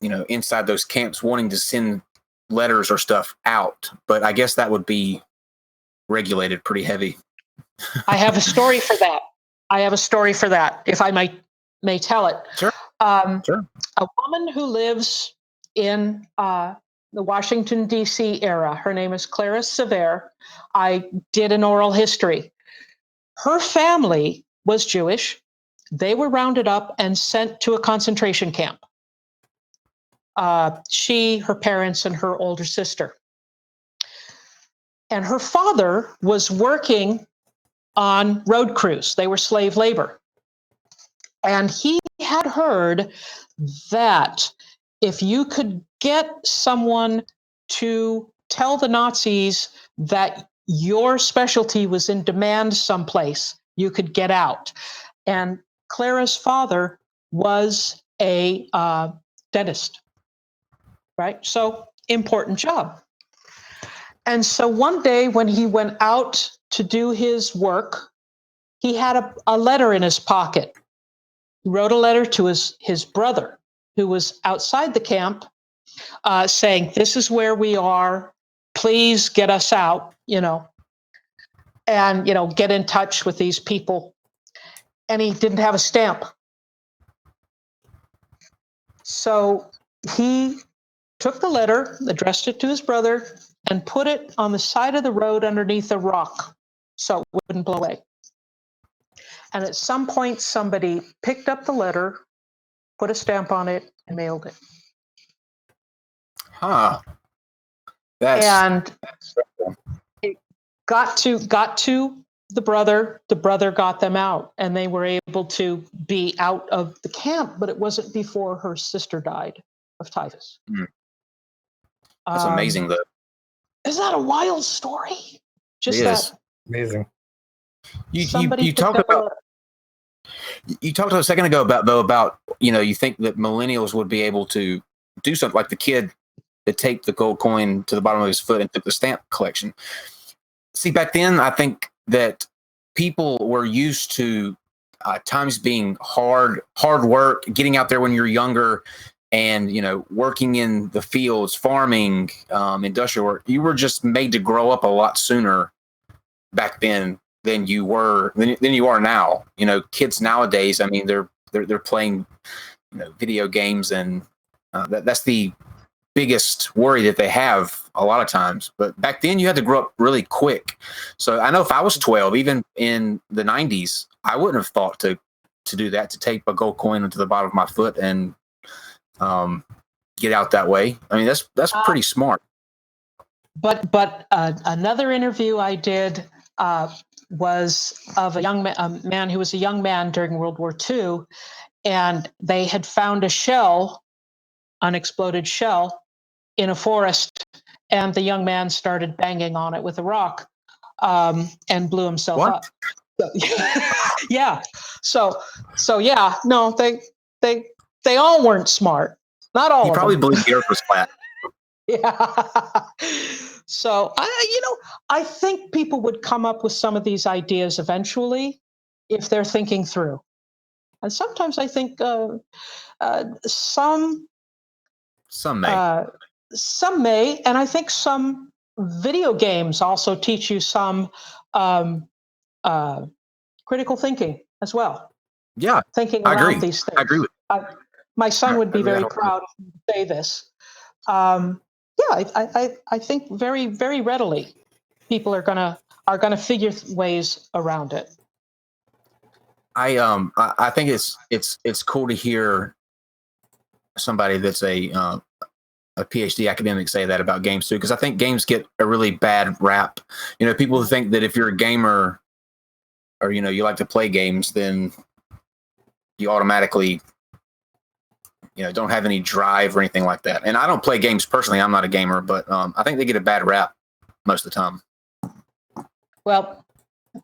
inside those camps wanting to send letters or stuff out, but I guess that would be regulated pretty heavy. I have a story for that. If I may tell it. Sure. Sure. A woman who lives in the Washington, D.C. area, her name is Clara Sever. I did an oral history. Her family was Jewish. They were rounded up and sent to a concentration camp. She, her parents, and her older sister. And her father was working on road crews. They were slave labor. And he had heard that if you could get someone to tell the Nazis that your specialty was in demand someplace, you could get out. And Clara's father was a dentist, right? So important job. And so one day when he went out to do his work, he had a letter in his pocket. He wrote a letter to his brother, who was outside the camp, saying, "This is where we are. Please get us out, and, get in touch with these people." And he didn't have a stamp. So he took the letter, addressed it to his brother, and put it on the side of the road underneath a rock so it wouldn't blow away. And at some point, somebody picked up the letter, put a stamp on it, and mailed it. Huh. And it got to the brother. The brother got them out, and they were able to be out of the camp. But it wasn't before her sister died of typhus. That's amazing, though. Isn't that a wild story? Just it that is. Amazing. You talked about. You talked a second ago about you think that millennials would be able to do something like the kid that taped the gold coin to the bottom of his foot and took the stamp collection. See, back then, I think that people were used to times being hard work, getting out there when you're younger, and working in the fields, farming, industrial work. You were just made to grow up a lot sooner back then than you are now. Kids nowadays, I mean, they're playing video games, and that's the biggest worry that they have a lot of times. But back then you had to grow up really quick. So I know if I was 12, even in the 90s, I wouldn't have thought to do that, to tape a gold coin into the bottom of my foot and get out that way. I mean, that's pretty smart. But another interview I did was of a young man who was a young man during World War II, and they had found a shell, unexploded shell, in a forest, and the young man started banging on it with a rock, and blew himself up. So, yeah. So yeah. No, they all weren't smart. Not all. He probably believed the Earth was flat. Yeah. So I think people would come up with some of these ideas eventually if they're thinking through. And sometimes I think some may, and I think some video games also teach you some critical thinking as well. Yeah, thinking around these things. I agree with you. My son would be very proud of me to say this. I think very, very readily people are gonna figure ways around it. I think it's cool to hear somebody that's a PhD academic say that about games too, because I think games get a really bad rap. People who think that if you're a gamer or you like to play games, then you automatically don't have any drive or anything like that. And I don't play games personally. I'm not a gamer, but I think they get a bad rap most of the time. Well,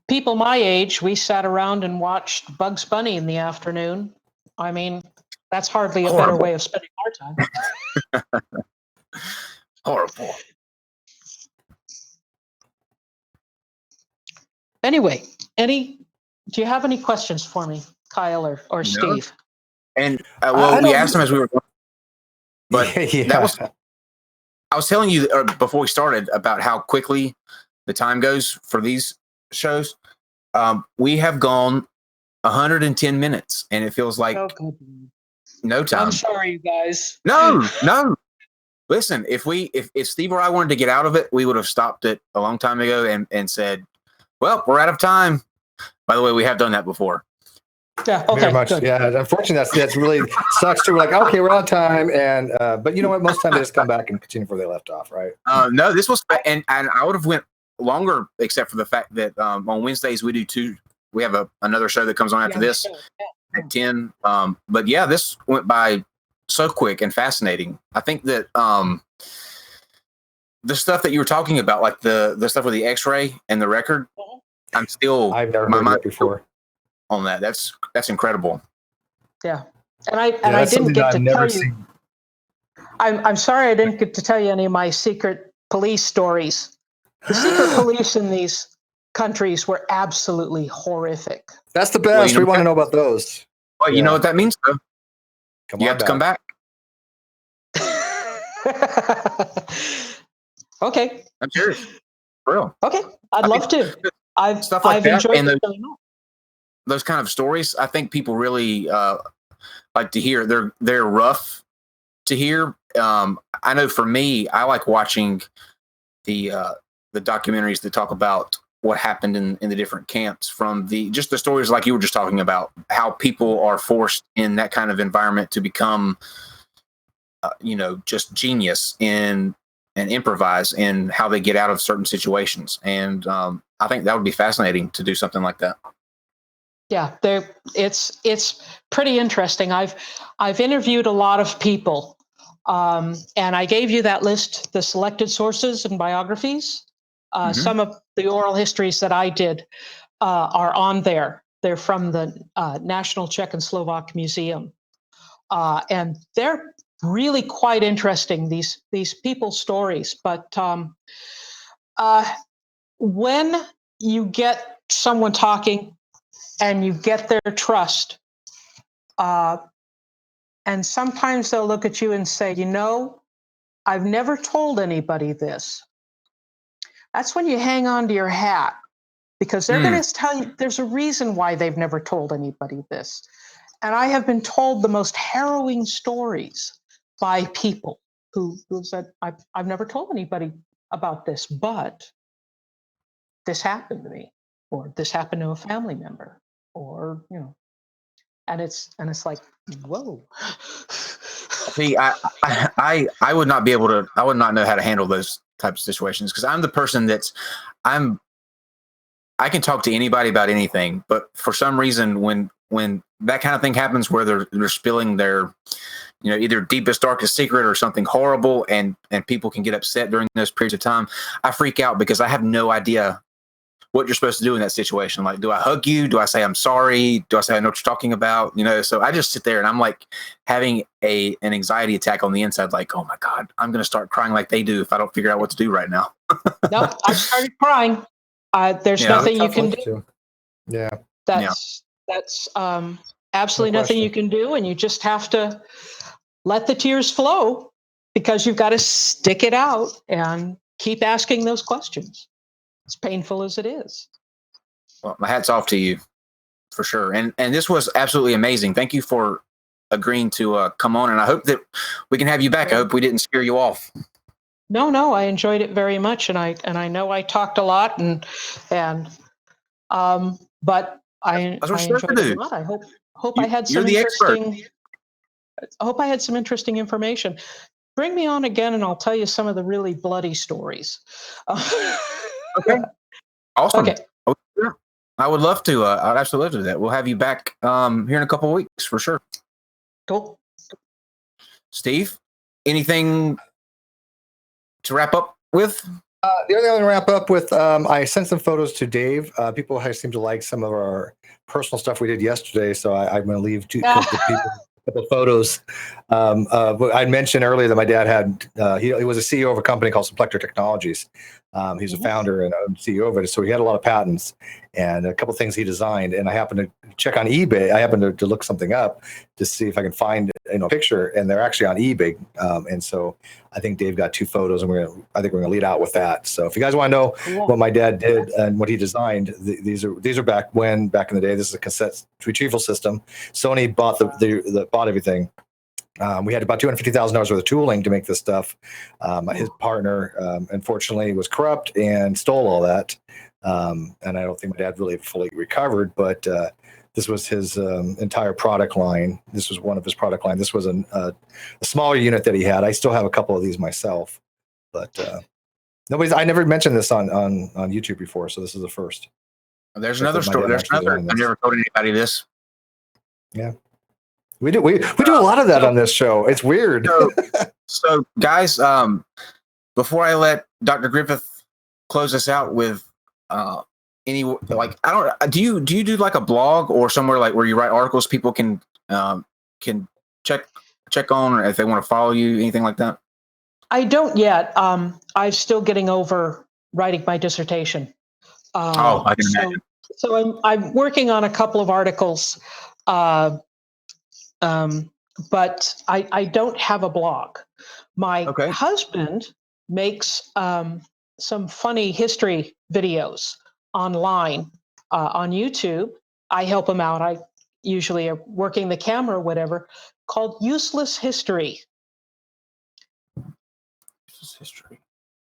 people my age, we sat around and watched Bugs Bunny in the afternoon. I mean, that's hardly a better way of spending our time. Horrible. Anyway, do you have any questions for me, Kyle or Steve? And we asked him as we were going, but I I was telling you before we started about how quickly the time goes for these shows. We have gone 110 minutes, and it feels like no time. I'm sorry, you guys. No. Listen, if Steve or I wanted to get out of it, we would have stopped it a long time ago and said, "Well, we're out of time." By the way, we have done that before. Yeah. Okay. Very much. Good. Yeah. Unfortunately, that's really sucks too. We're like, okay, we're on time, and but you know what? Most time they just come back and continue where they left off, right? No, this was and I would have went longer, except for the fact that on Wednesdays we do two. We have another show that comes on after this at 10. But yeah, this went by so quick and fascinating. I think that the stuff that you were talking about, like the stuff with the X-ray and the record, I've never heard that before. On that, that's incredible. Yeah, and I didn't get to tell you. I'm sorry I didn't get to tell you any of my secret police stories. The secret police in these countries were absolutely horrific. That's the best. Well, we want to know about those. Well, you know what that means, though. You have to come back. Okay. I'm serious. For real. Okay, I'd love to. I've enjoyed it really much. Those kind of stories, I think people really like to hear. They're rough to hear. I know for me, I like watching the documentaries that talk about what happened in the different camps, from the stories like you were just talking about, how people are forced in that kind of environment to become, just genius and improvise in how they get out of certain situations. And I think that would be fascinating to do something like that. Yeah, it's pretty interesting. I've interviewed a lot of people, and I gave you that list, the selected sources and biographies. Some of the oral histories that I did are on there. They're from the National Czech and Slovak Museum, and they're really quite interesting. These people's stories, but when you get someone talking and you get their trust, and sometimes they'll look at you and say, I've never told anybody this. That's when you hang on to your hat, because they're going to tell you there's a reason why they've never told anybody this. And I have been told the most harrowing stories by people who said, I've never told anybody about this, but this happened to me, or this happened to a family member, or, and it's like, whoa. See, I would not be able to, I would not know how to handle those types of situations, because I'm the person I can talk to anybody about anything, but for some reason, when that kind of thing happens, where they're spilling their, either deepest, darkest secret or something horrible, and people can get upset during those periods of time, I freak out because I have no idea what you're supposed to do in that situation. Like, do I hug you? Do I say I'm sorry? Do I say I know what you're talking about? So I just sit there and I'm like having an anxiety attack on the inside, like, oh my God, I'm going to start crying like they do if I don't figure out what to do right now. No, I started crying. There's nothing you can do. Yeah. That's absolutely nothing you can do. And you just have to let the tears flow, because you've got to stick it out and keep asking those questions, as painful as it is. Well, my hat's off to you for sure. And this was absolutely amazing. Thank you for agreeing to come on. And I hope that we can have you back. I hope we didn't scare you off. No, I enjoyed it very much. And I know I talked a lot but I enjoyed it a lot. I hope I had some interesting. I hope I had some interesting information. Bring me on again, and I'll tell you some of the really bloody stories. Okay. Awesome. Okay. Oh, sure. I would love to. I'd absolutely love to do that. We'll have you back here in a couple of weeks for sure. Cool. Steve, anything to wrap up with? The only thing to wrap up with, I sent some photos to Dave. People seem to like some of our personal stuff we did yesterday, so I'm going to leave couple of photos. I mentioned earlier that my dad he was a CEO of a company called Simplector Technologies. He's a founder and CEO of it, so he had a lot of patents and a couple of things he designed. And I happened to check on eBay. I happened to look something up to see if I can find a picture, and they're actually on eBay. And so I think Dave got 2 photos, and I think we're gonna lead out with that. So if you guys want to know what my dad did and what he designed, these are back in the day. This is a cassette retrieval system. Sony bought bought everything. We had about $250,000 worth of tooling to make this stuff. His partner, unfortunately, was corrupt and stole all that. And I don't think my dad really fully recovered, but this was his entire product line. This was one of his product line. This was a smaller unit that he had. I still have a couple of these myself, but I never mentioned this on YouTube before, so this is the first. There's another story. I've never told anybody this. Yeah. We do a lot of that on this show. It's weird. So guys, before I let Dr. Griffith close us out with do you do like a blog or somewhere like where you write articles people can check on, or if they want to follow you, anything like that? I don't yet. I'm still getting over writing my dissertation. I can imagine. So I'm working on a couple of articles. But I don't have a blog. My husband makes some funny history videos online on YouTube. I help him out. I usually am working the camera or whatever, called Useless History. Useless History.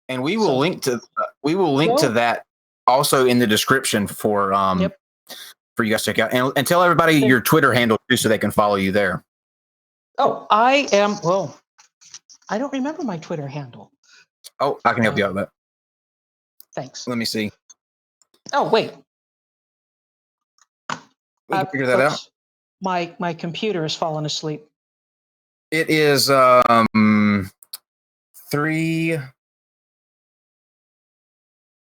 And we will link to that also in the description for for you guys to check out, and tell everybody your Twitter handle too, so they can follow you there. Oh, I don't remember my Twitter handle. Oh, I can help you out with that. Thanks. Let me see. Oh, wait. We can figure that out. My computer has fallen asleep. It is 3. Where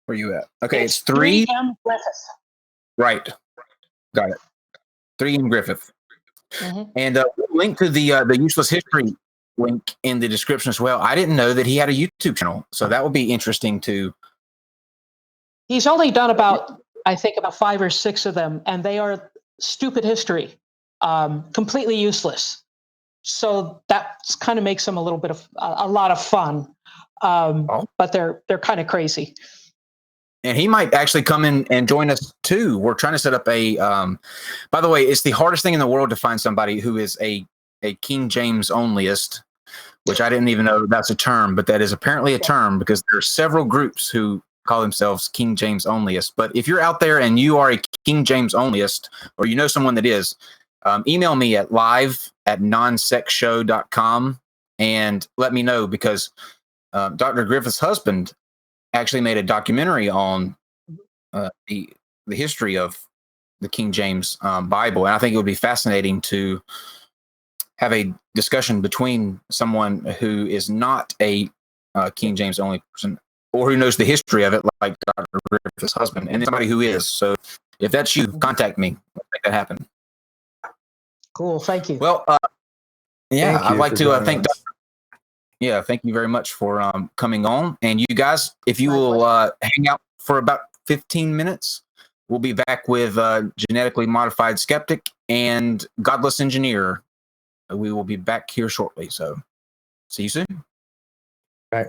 are you at? Okay, it's 3 3M Griffith. Right. Got it. 3M Griffith. And we'll link to the Useless History link in the description as well. I didn't know that he had a YouTube channel, so that would be interesting too. He's only done about 5 or 6 of them, and they are stupid history, completely useless. So that kind of makes them a lot of fun, but they're kind of crazy. And he might actually come in and join us too. We're trying to set up a. By the way, it's the hardest thing in the world to find somebody who is a King James onlyist, which I didn't even know that's a term, but that is apparently a term because there are several groups who call themselves King James onlyist. But if you're out there and you are a King James onlyist, or you know someone that is, email me at live@nonsectshow.com and let me know, because Dr. Griffith's husband actually made a documentary on the history of the King James Bible, and I think it would be fascinating to have a discussion between someone who is not a King James only person, or who knows the history of it, like Dr. Griffith's husband, and somebody who is. So, if that's you, contact me. Let's make that happen. Cool. Thank you. Well, I'd like to thank Dr. Yeah, thank you very much for coming on. And you guys, if you will hang out for about 15 minutes, we'll be back with Genetically Modified Skeptic and Godless Engineer. We will be back here shortly. So see you soon. All right.